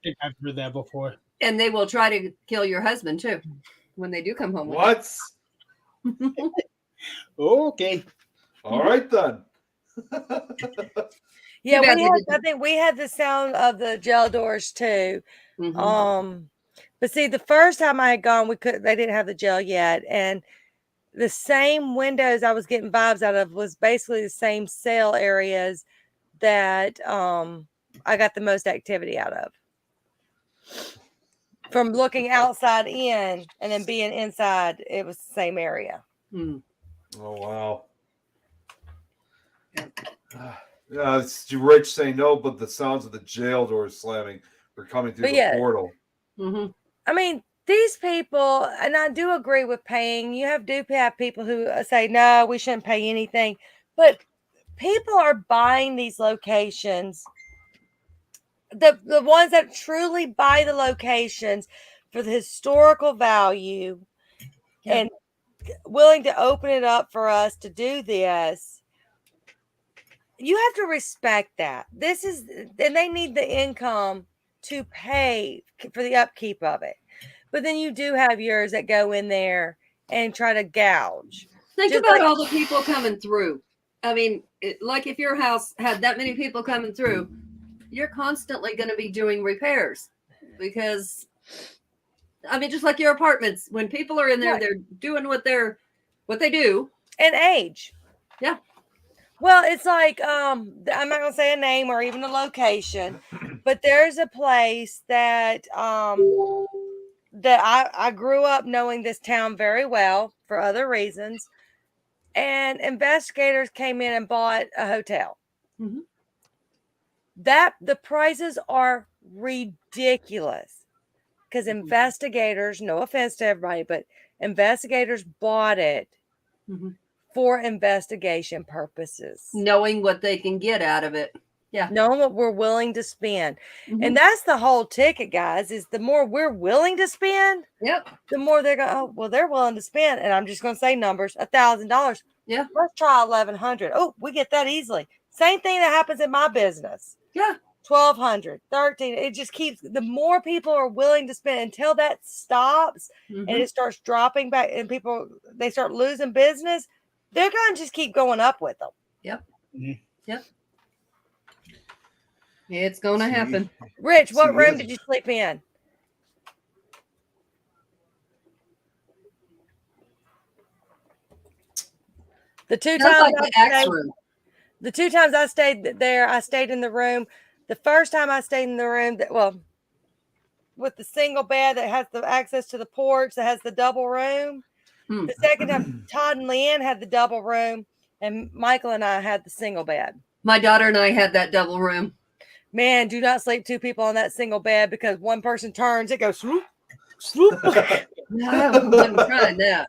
think I've heard that before. And they will try to kill your husband too when they do come home with What? you. Okay. All right then. Yeah, bad we they had, didn't- I think we had the sound of the jail doors too. Mhm. But see, the first time I had gone, they didn't have the jail yet. And the same windows I was getting vibes out of was basically the same cell areas that I got the most activity out of. From looking outside in and then being inside, it was the same area. Mm. Oh wow. Yeah, it's Rich saying no, but the sounds of the jail doors slamming were coming through But the yeah. portal. Mhm. I mean, these people, and I do agree with paying. You do have people who say, no, we shouldn't pay anything. But people are buying these locations. The ones that truly buy the locations for the historical value Yeah. and willing to open it up for us to do this. You have to respect that. And they need the income to pay for the upkeep of it. But then you do have yours that go in there and try to gouge. Think Just about like- all the people coming through. I mean, like if your house had that many people coming through, you're constantly going to be doing repairs because, I mean, just like your apartments, when people are in there, Right. they're doing what they do. And age. Yeah. Well, it's like I'm not gonna say a name or even a location, but there's a place that that I grew up knowing this town very well for other reasons. And investigators came in and bought a hotel. Mhm. That the prices are ridiculous because investigators, no offense to everybody, but investigators bought it Mhm. for investigation purposes, Knowing what they can get out of it. knowing what we're willing to spend. Mhm. And that's the whole ticket, guys, is the more we're willing to spend, Yep. the more they're going, oh, well, they're willing to spend. And I'm just going to say numbers, $1,000. Yeah. Let's try 1,100. Oh, we get that easily. Same thing that happens in my business. Yeah. 1,200, 13. It just keeps, the more people are willing to spend until that stops Mhm. and it starts dropping back and they start losing business, they're going to just keep going up with them. It's going to See? happen. Rich, what See, room yes. did you sleep in? The two Sounds times like the X I stayed, room. the two times I stayed there, I stayed in the room. The first time I stayed in the room, with the single bed that has the access to the porch, that has the double room. Hmm. The second time, Todd and Leanne had the double room, and Michael and I had the single bed. My daughter and I had that double room. Man, do not sleep two people on that single bed because one person turns, it goes swoop, swoop. No, I wasn't trying that.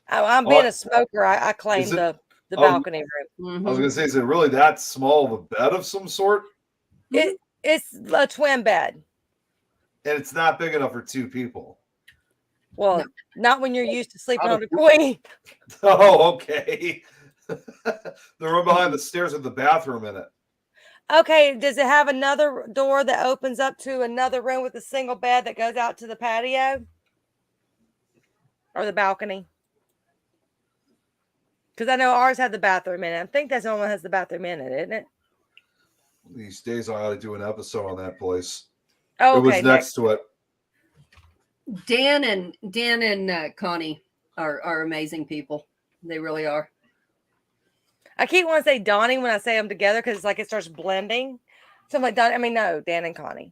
I'm being a smoker. I claim Is it- the Oh, balcony room. I was Mhm. gonna say, is it really that small of a bed of some sort? It's a twin bed. And it's not big enough for two people. Well, No. not when you're used to sleeping Not on the queen. Oh, okay. The room behind the stairs with the bathroom in it. Okay, does it have another door that opens up to another room with a single bed that goes out to the patio or the balcony? Because I know ours had the bathroom in it. I think that's the only one that has the bathroom in it, isn't it? These days, I ought to do an episode on that place. Oh, It was okay. next to it. Dan and Connie are amazing people. They really are. I keep wanting to say Donnie when I say them together because it's like it starts blending. So I'm like, no, Dan and Connie.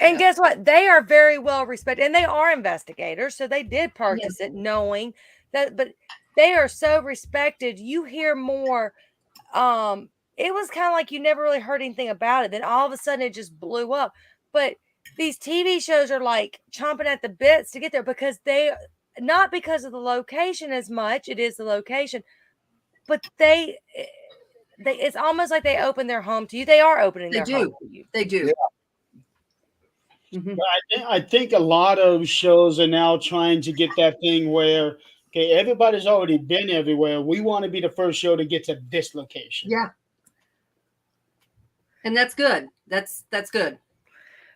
And guess what? They are very well respected, and they are investigators. So they did purchase it knowing that, but they are so respected. You hear more. It was kind of like you never really heard anything about it. Then all of a sudden it just blew up. But these TV shows are like chomping at the bits to get there because not because of the location as much. It is the location, but they it's almost like they open their home to you. They are opening They their do. home to you. They do. Yeah. I think a lot of shows are now trying to get that thing where, okay, everybody's already been everywhere. We want to be the first show to get to this location. Yeah. And that's good. That's good.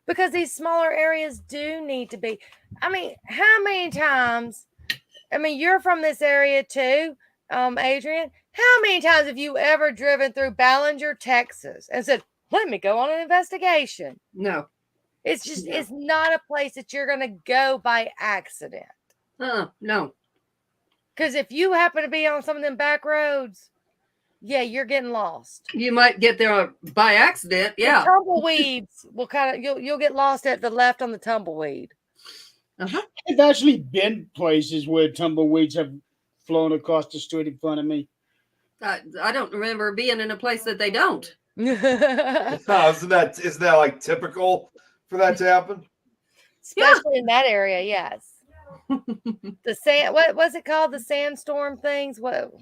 Because these smaller areas do need to be. I mean, how many times? I mean, you're from this area too, Adrian. How many times have you ever driven through Ballinger, Texas, and said, "Let me go on an investigation"? No. It's just, No. it's not a place that you're going to go by accident. No. Because if you happen to be on some of them back roads, yeah, you're getting lost. You might get there by accident. The Yeah. tumbleweeds will kind of, you'll get lost at the left on the tumbleweed. Uh-huh. I've actually been places where tumbleweeds have flown across the street in front of me. I don't remember being in a place that they don't. Isn't that like typical for that to happen? Especially in that area, yes. The sand, what was it called? The sandstorm things? What?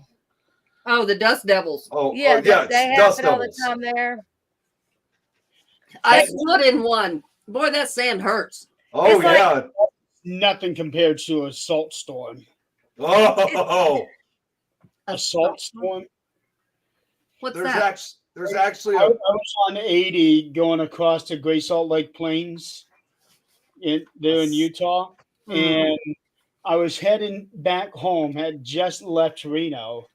Oh, the dust devils. Yeah, yeah, they dust happen all the devils. time there. I stood in one. Boy, that sand hurts. Oh It's like- yeah. Nothing compared to a salt storm. Oh, A salt storm. What's there's that? actually I a was on 80 going across the Great Salt Lake Plains there in Utah, and I was heading back home, had just left Reno,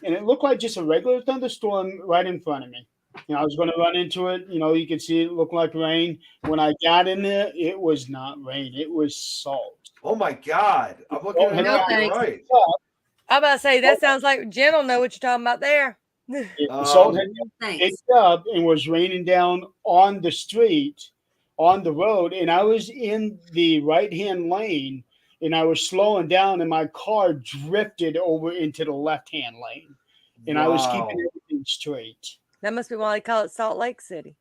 and it looked like just a regular thunderstorm right in front of me. You know, I was going to run into it. You know, you could see it looked like rain. When I got in there, it was not rain. It was salt. Oh my God! I'm looking at it. No, You're thanks. right. I'm about to say that sounds like Jen will know what you're talking about there. The salt had Thanks. picked up and was raining down on the street, on the road, and I was in the right-hand lane, and I was slowing down, and my car drifted over into the left-hand lane, and I was keeping everything straight. That must be why they call it Salt Lake City.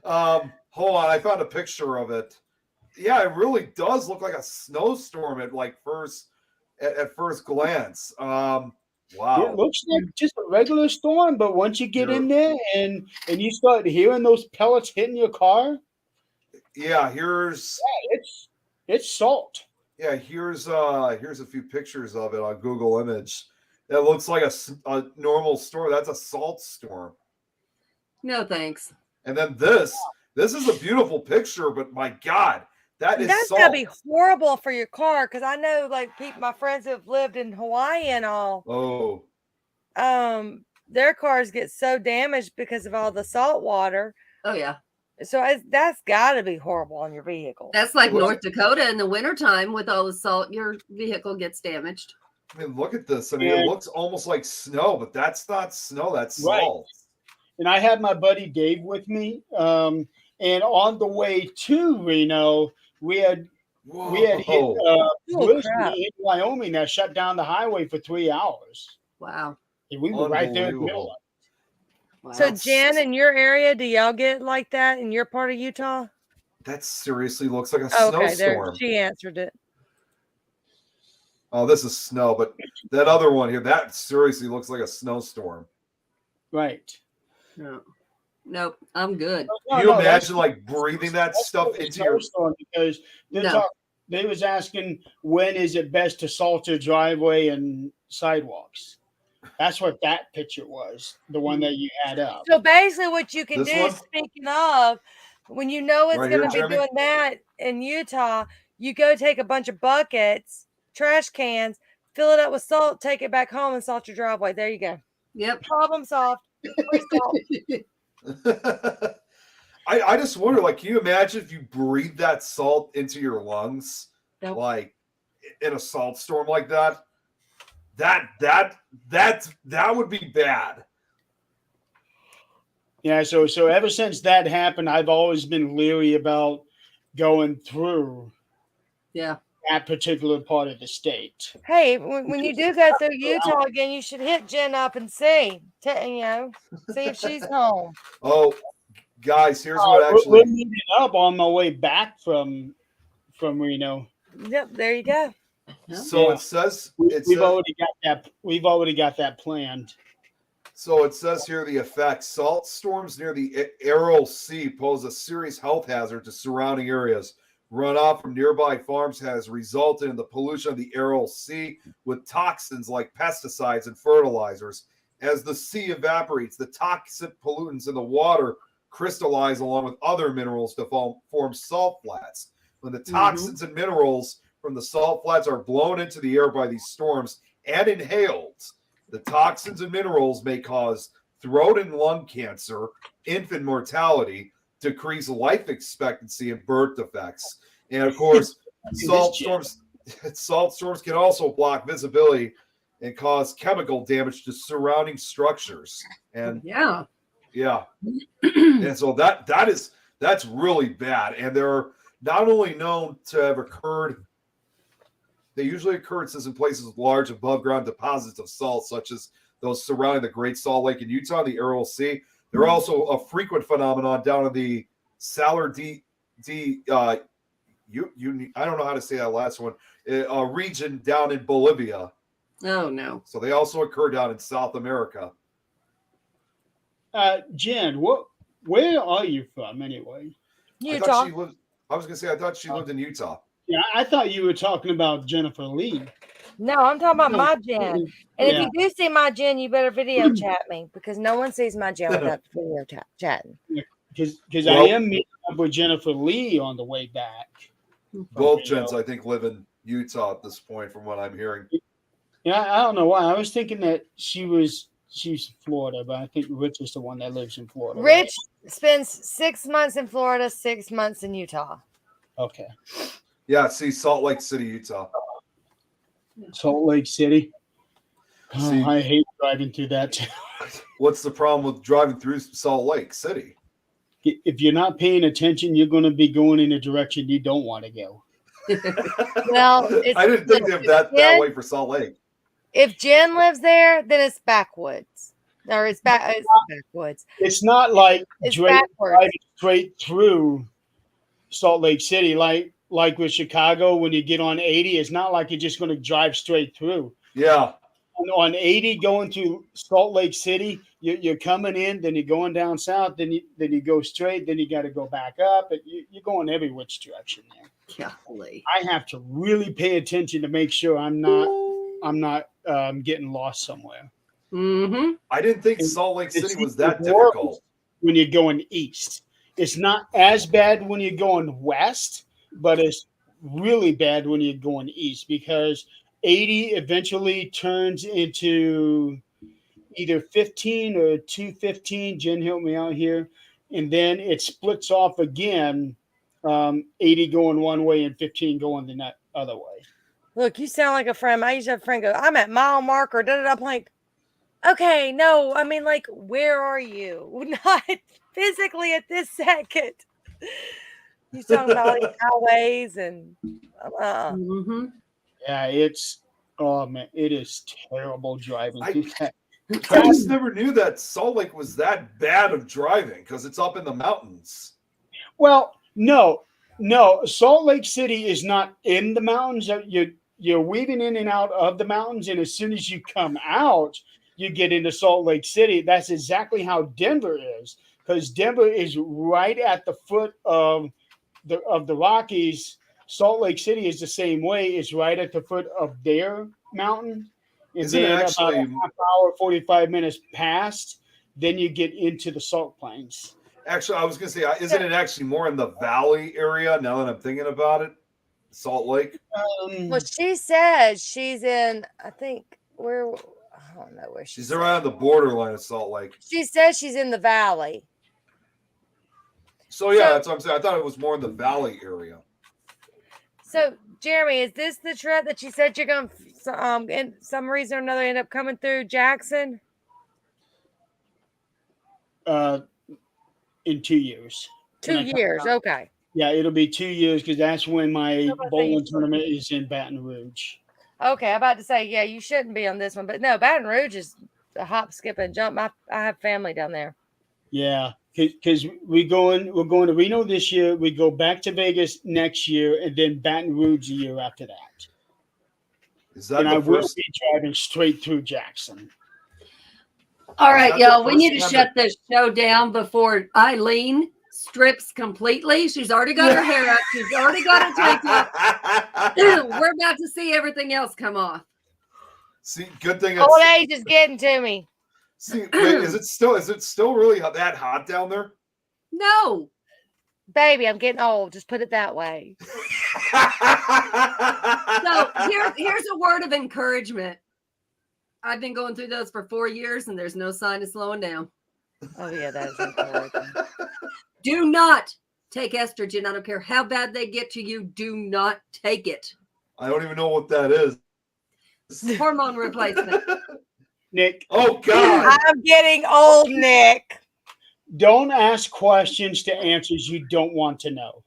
Hold on, I found a picture of it. Yeah, it really does look like a snowstorm at first glance. Wow. It looks like just a regular storm, but once you get in there and you start hearing those pellets hitting your car, Yeah, here's it's salt. here's a few pictures of it on Google Image. That looks like a normal storm. That's a salt storm. No, thanks. And then this is a beautiful picture, but my God, that's That's salt. gotta be horrible for your car because I know, like, my friends who have lived in Hawaii and all, Oh, their cars get so damaged because of all the salt water. Oh, yeah. So that's got to be horrible on your vehicle. That's like Well- North Dakota in the wintertime with all the salt. Your vehicle gets damaged. I mean, look at this. I mean, Yeah. it looks almost like snow, but that's not snow. That's Right. salt. And I had my buddy Dave with me. And on the way to Reno, we had hit Oh, blizzard crap. in Wyoming that shut down the highway for 3 hours. Wow. And we were right there in the middle of Wow. So Jen, in your area, do y'all get like that in your part of Utah? That seriously looks like a Okay, there snowstorm. she answered it. Oh, this is snow, but that other one here, that seriously looks like a snowstorm. it. Right. Yeah. Nope, I'm good. No, Can you no, that's- imagine like breathing that that's stuff what the into your? snowstorm, because No. they was asking when is it best to salt your driveway and sidewalks. That's what that picture was, the one that you had up. So basically, what you can This do, one? speaking of, when you know it's Right going here, to be Jeremy? doing that in Utah, you go take a bunch of buckets, trash cans, fill it up with salt, take it back home, and salt your driveway. There you go. Yep. Problem solved. Free salt. I just wonder, like, can you imagine if you breathe that salt into your lungs, Nope. like in a salt storm like that? That would be bad. Yeah, so ever since that happened, I've always been leery about going through Yeah. that particular part of the state. Hey, when you do go through Utah again, you should hit Jen up and see, see if she's home. Oh, guys, here's what We're actually. meeting up on my way back from Reno. Yep, there you go. So Yeah. it says We've already got that. We've already got that planned. So it says here the effects: salt storms near the Aral Sea pose a serious health hazard to surrounding areas. Runoff from nearby farms has resulted in the pollution of the Aral Sea with toxins like pesticides and fertilizers. As the sea evaporates, the toxic pollutants in the water crystallize along with other minerals to form salt flats. When the toxins and minerals from the salt flats are blown into the air by these storms and inhaled, the toxins and minerals may cause throat and lung cancer, infant mortality, decrease life expectancy, and birth defects. And of course, salt storms can also block visibility and cause chemical damage to surrounding structures. And Yeah. and so that's really bad. And they're not only known to have occurred, they usually occurrences in places with large above ground deposits of salt, such as those surrounding the Great Salt Lake in Utah, the Aral Sea. They're also a frequent phenomenon down in the Salar I don't know how to say that last one, region down in Bolivia. Oh no. So they also occur down in South America. Jen, where are you from anyway? Utah. I was gonna say I thought she lived in Utah. Yeah, I thought you were talking about Jennifer Lee. No, I'm talking about my Jen. And Yeah. if you do see my Jen, you better video chat me because no one sees my Jen without video chatting. Because Well- I am meeting up with Jennifer Lee on the way back. Both Reno. gens, I think, live in Utah at this point, from what I'm hearing. Yeah, I don't know why. I was thinking that she's in Florida, but I think Rich is the one that lives in Florida. right? Rich spends 6 months in Florida, 6 months in Utah. Okay. Yeah, see, Salt Lake City, Utah. Salt Lake City. Oh, See- I hate driving through that town. What's the problem with driving through Salt Lake City? If you're not paying attention, you're going to be going in a direction you don't want to go. Well, it's, I didn't think of that way for Salt Lake. if Jen lives there, then it's backwoods. Or it's backwoods. It's not like It's driving backwards. straight through Salt Lake City, like with Chicago when you get on 80. It's not like you're just going to drive straight through. Yeah. On 80 going to Salt Lake City, you're coming in, then you're going down south, then you go straight, then you got to go back up. You're going every which direction there. Golly. I have to really pay attention to make sure I'm not getting lost somewhere. Mm-hmm. I didn't think And Salt Lake it's City was that even worse difficult. when you're going east. It's not as bad when you're going west, but it's really bad when you're going east because 80 eventually turns into either 15 or 215. Jen, help me out here. And then it splits off again, 80 going one way and 15 going the other way. Look, you sound like a friend. I used to have a friend go, I'm at mile marker. I'm like, okay, no. I mean, like, where are you? Not physically at this second. You talking about these highways and Mm-hmm. Yeah, it is terrible driving through that. I just never knew that Salt Lake was that bad of driving because it's up in the mountains. Well, no. Salt Lake City is not in the mountains. You're weaving in and out of the mountains, and as soon as you come out, you get into Salt Lake City. That's exactly how Denver is. because Denver is right at the foot of the Rockies. Salt Lake City is the same way. It's right at the foot of their mountain. And Isn't it then actually- about a half hour, 45 minutes past, then you get into the Salt Plains. Actually, I was going to say, isn't it actually more in the valley area now that I'm thinking about it? Salt Lake? Well, she says she's in, I think, where, I don't know where She's said. around the borderline of Salt Lake. She says she's in the valley. So, yeah, So- that's what I'm saying. I thought it was more in the valley area. So, Jeremy, is this the trip that you said you're going to, in some reason or another, end up coming through Jackson? In 2 years. 2 years. Okay. Yeah, it'll be 2 years because that's when my about that? bowling tournament is in Baton Rouge. Okay. I'm about to say, yeah, you shouldn't be on this one. But no, Baton Rouge is a hop, skip, and jump. I have family down there. Yeah, because we're going to Reno this year. We go back to Vegas next year, and then Baton Rouge the year after that. Is that And I the will first? be driving straight through Jackson. All right, That's the y'all. We first need to time shut this show down before Eileen strips completely. She's already got her hair up. She's already got it taped up. We're about to see everything else come off. See, good thing Old it's. age is getting to me. See, wait, is it still really that hot down there? No. Baby, I'm getting old. Just put it that way. So here's a word of encouragement. I've been going through those for 4 years, and there's no sign of slowing down. Oh, yeah, that is encouraging. Do not take estrogen. I don't care how bad they get to you. Do not take it. I don't even know what that is. Hormone replacement. Nick, Oh God! I'm getting old, Nick. don't ask questions to answers you don't want to know.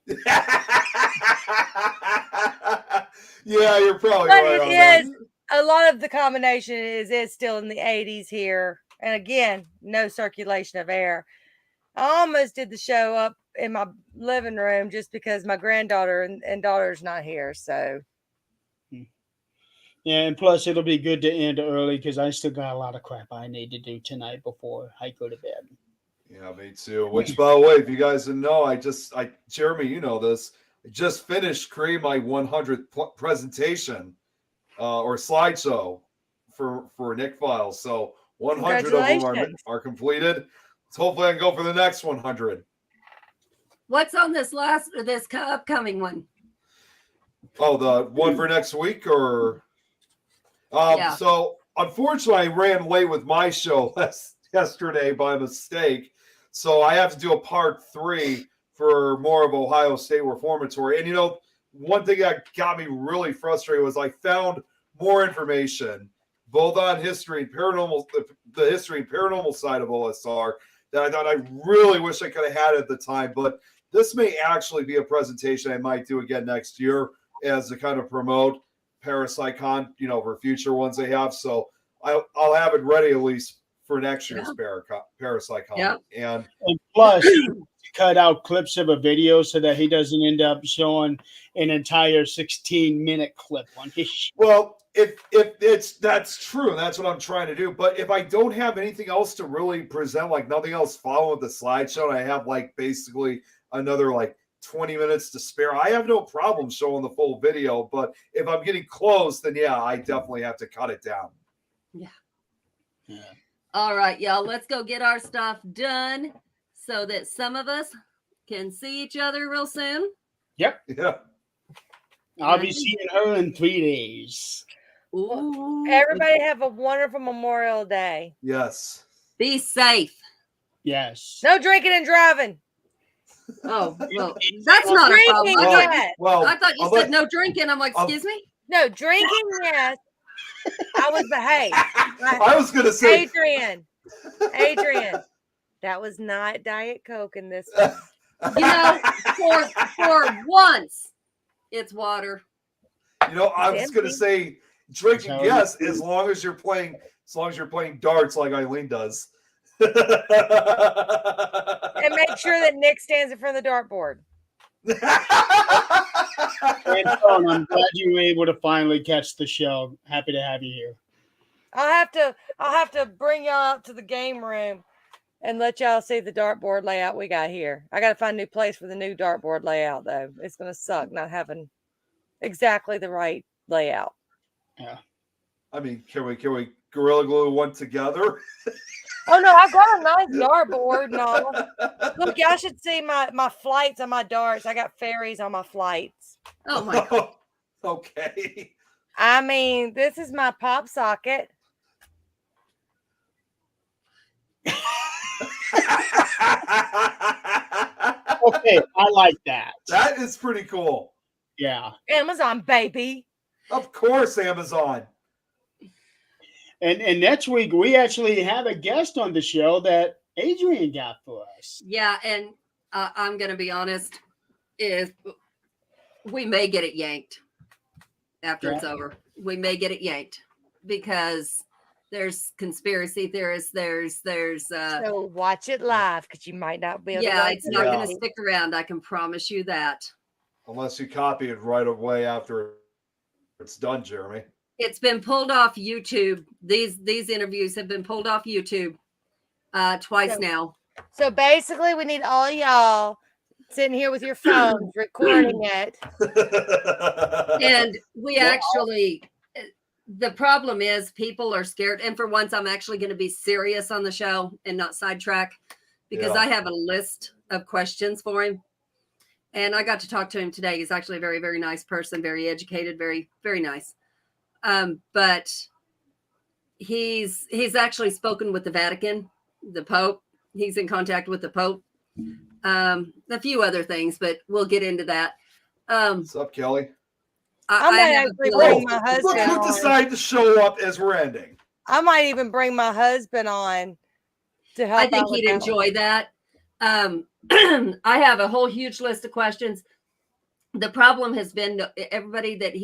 Yeah, you're probably But right. it on that. is a lot of the combination is it's still in the 80s here. And again, no circulation of air. I almost did the show up in my living room just because my granddaughter and daughter's not here. So Yeah, and plus it'll be good to end early because I still got a lot of crap I need to do tonight before I go to bed. Yeah, me too. Which, by the way, if you guys didn't know, Jeremy, you know this. I just finished creating my 100th presentation or slideshow for Nick Files. So 100 of them Congratulations. are completed. So hopefully I can go for the next 100. What's on this upcoming one? Oh, the one for next week, or Yeah. So unfortunately, I ran late with my show yesterday by mistake, so I have to do a part 3 for more of Ohio State Reformatory. And you know, one thing that got me really frustrated was I found more information both on history and paranormal, the history and paranormal side of OSR that I thought I really wish I could have had at the time. But this may actually be a presentation I might do again next year as to kind of promote Parapsychon, you know, for future ones they have. So I'll have it ready at least for next year's Parapsychon. Yeah. And And plus, cut out clips of a video so that he doesn't end up showing an entire 16-minute clip on his show. well, if that's true, and that's what I'm trying to do. But if I don't have anything else to really present, like nothing else following the slideshow, and I have like basically another like 20 minutes to spare, I have no problem showing the full video. But if I'm getting close, then yeah, I definitely have to cut it down. All right, y'all. Let's go get our stuff done so that some of us can see each other real soon. Yeah. I'll be seeing her in 3 days. Ooh. everybody have a wonderful Memorial Day. Yes. Be safe. Yes. No drinking and driving. Oh, well, that's not a problem. Drinking, Well, yes. Well, I thought you I'll said let- no drinking. I'm like, I'll- excuse me? No, drinking, yes. I was behaved. I was gonna say Adrian, that was not Diet Coke in this one. You know, for once, it's water. You know, I was gonna Empty. say drinking, That's how it yes, is. as long as you're playing darts like Eileen does. And make sure that Nick stands in front of the dartboard. And Sean, I'm glad you were able to finally catch the show. Happy to have you here. I'll have to bring y'all up to the game room and let y'all see the dartboard layout we got here. I got to find a new place for the new dartboard layout, though. It's going to suck not having exactly the right layout. Yeah. I mean, can we Gorilla Glue one together? Oh no, I've got a nice dartboard and all. Look, y'all should see my flights on my darts. I got fairies on my flights. Oh my God. Okay. I mean, this is my pop socket. Okay, I like that. That is pretty cool. Yeah. Amazon, baby. Of course, Amazon. And next week we actually have a guest on the show that Adrian got for us. Yeah, and I'm going to be honest, if we may get it yanked after it's over. We may get it yanked because there's conspiracy theorists. There's So watch it live because you might not be able to yeah, watch it's not it. going to stick around. I can promise you that. Unless you copy it right away after it's done, Jeremy. It's been pulled off YouTube. These interviews have been pulled off YouTube twice So- now. So basically, we need all y'all sitting here with your phones recording it. And we actually, the problem is people are scared. And for once, I'm actually going to be serious on the show and not sidetrack because Yeah. I have a list of questions for him. And I got to talk to him today. He's actually a very, very nice person, very educated, very, very nice. But he's actually spoken with the Vatican, the Pope. He's in contact with the Pope. A few other things, but we'll get into that. What's up, Kelly? I might have a actually feeling- bring my Look husband who on. decided to show up as we're ending. I might even bring my husband on to help. I think out with he'd that one. enjoy that. I have a whole huge list of questions. The problem has been everybody that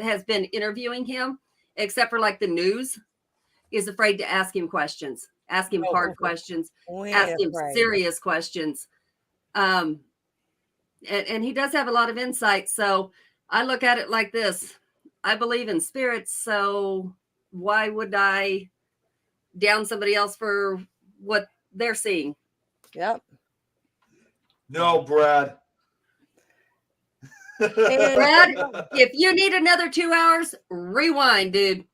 has been interviewing him, except for like the news, is afraid to ask him questions, ask him hard questions, We ask him afraid. serious questions. And he does have a lot of insight. So I look at it like this. I believe in spirits. So why would I down somebody else for what they're seeing? Yep. No, Brad. Brad, if you need another 2 hours, rewind, dude.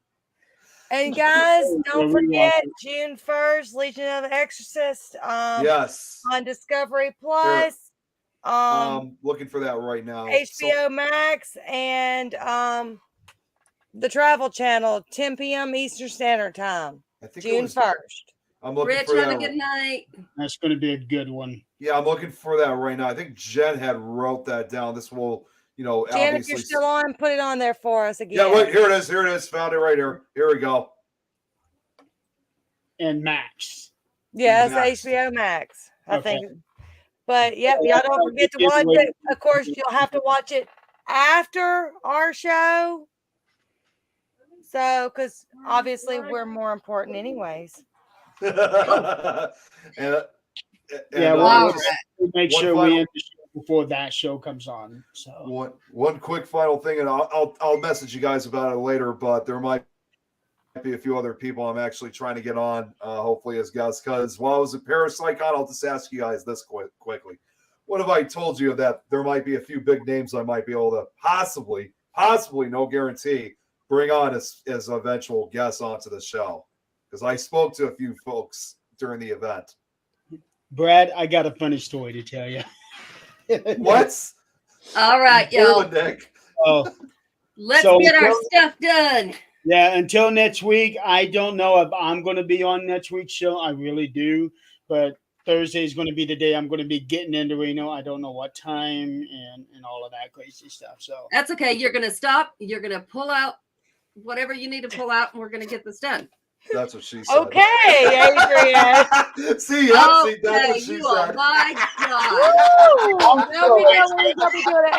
And guys, don't we forget June 1st, Legion of the Exorcist. Yes. On Discovery Plus, Looking for that right now. HBO Max, and the Travel Channel, 10 p.m. Eastern Standard Time, I think it June was- 1st. I'm looking Rich, for have that. a good night. That's going to be a good one. Yeah, I'm looking for that right now. I think Jen had wrote that down. This will, Jen, if obviously. you're still on, put it on there for us again. Yeah, wait, here it is. Here it is. Found it right here. Here we go. And Max. Yeah, Max. it's HBO Max, I Okay. think. But yep, y'all don't forget to watch it. Of course, you'll have to watch it after our show. So, because obviously we're more important, anyways. and Yeah, All just we'll make one sure final- we end the show before that show comes on. So one quick final thing, and I'll message you guys about it later. But there might be a few other people I'm actually trying to get on, hopefully as guests. Because while I was at Parapsychon, I'll just ask you guys this quickly. What have I told you that there might be a few big names I might be able to possibly, no guarantee, bring on as eventual guests onto the show? Because I spoke to a few folks during the event. Brad, I got a funny story to tell you. What? All right, Hold y'all. it, Nick. Oh, Let's So get our go- stuff done. yeah, until next week, I don't know if I'm going to be on next week's show. I really do. But Thursday is going to be the day I'm going to be getting into Reno. I don't know what time and all of that crazy stuff. So That's okay. You're going to stop. You're going to pull out whatever you need to pull out, and we're going to get this done. That's what she said. Okay, Adrian. See, that's what Okay, she you are said. my God. Woo! Now we know when we're going to be doing it at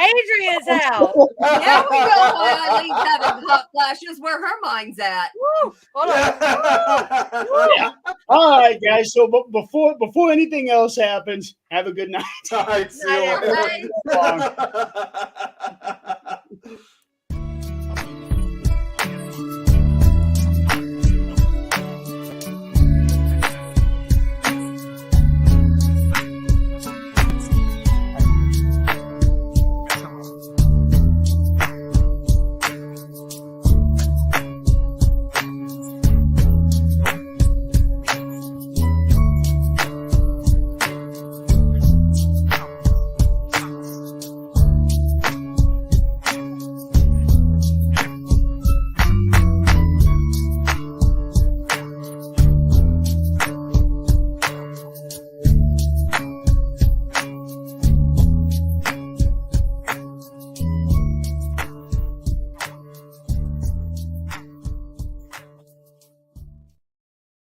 Adrian's house. Now we know why Eileen's having hot flashes where her mind's at. Woo! Hold on. all right, guys. So before anything else happens, have a good night. All right, see you Night, later. everybody. Long.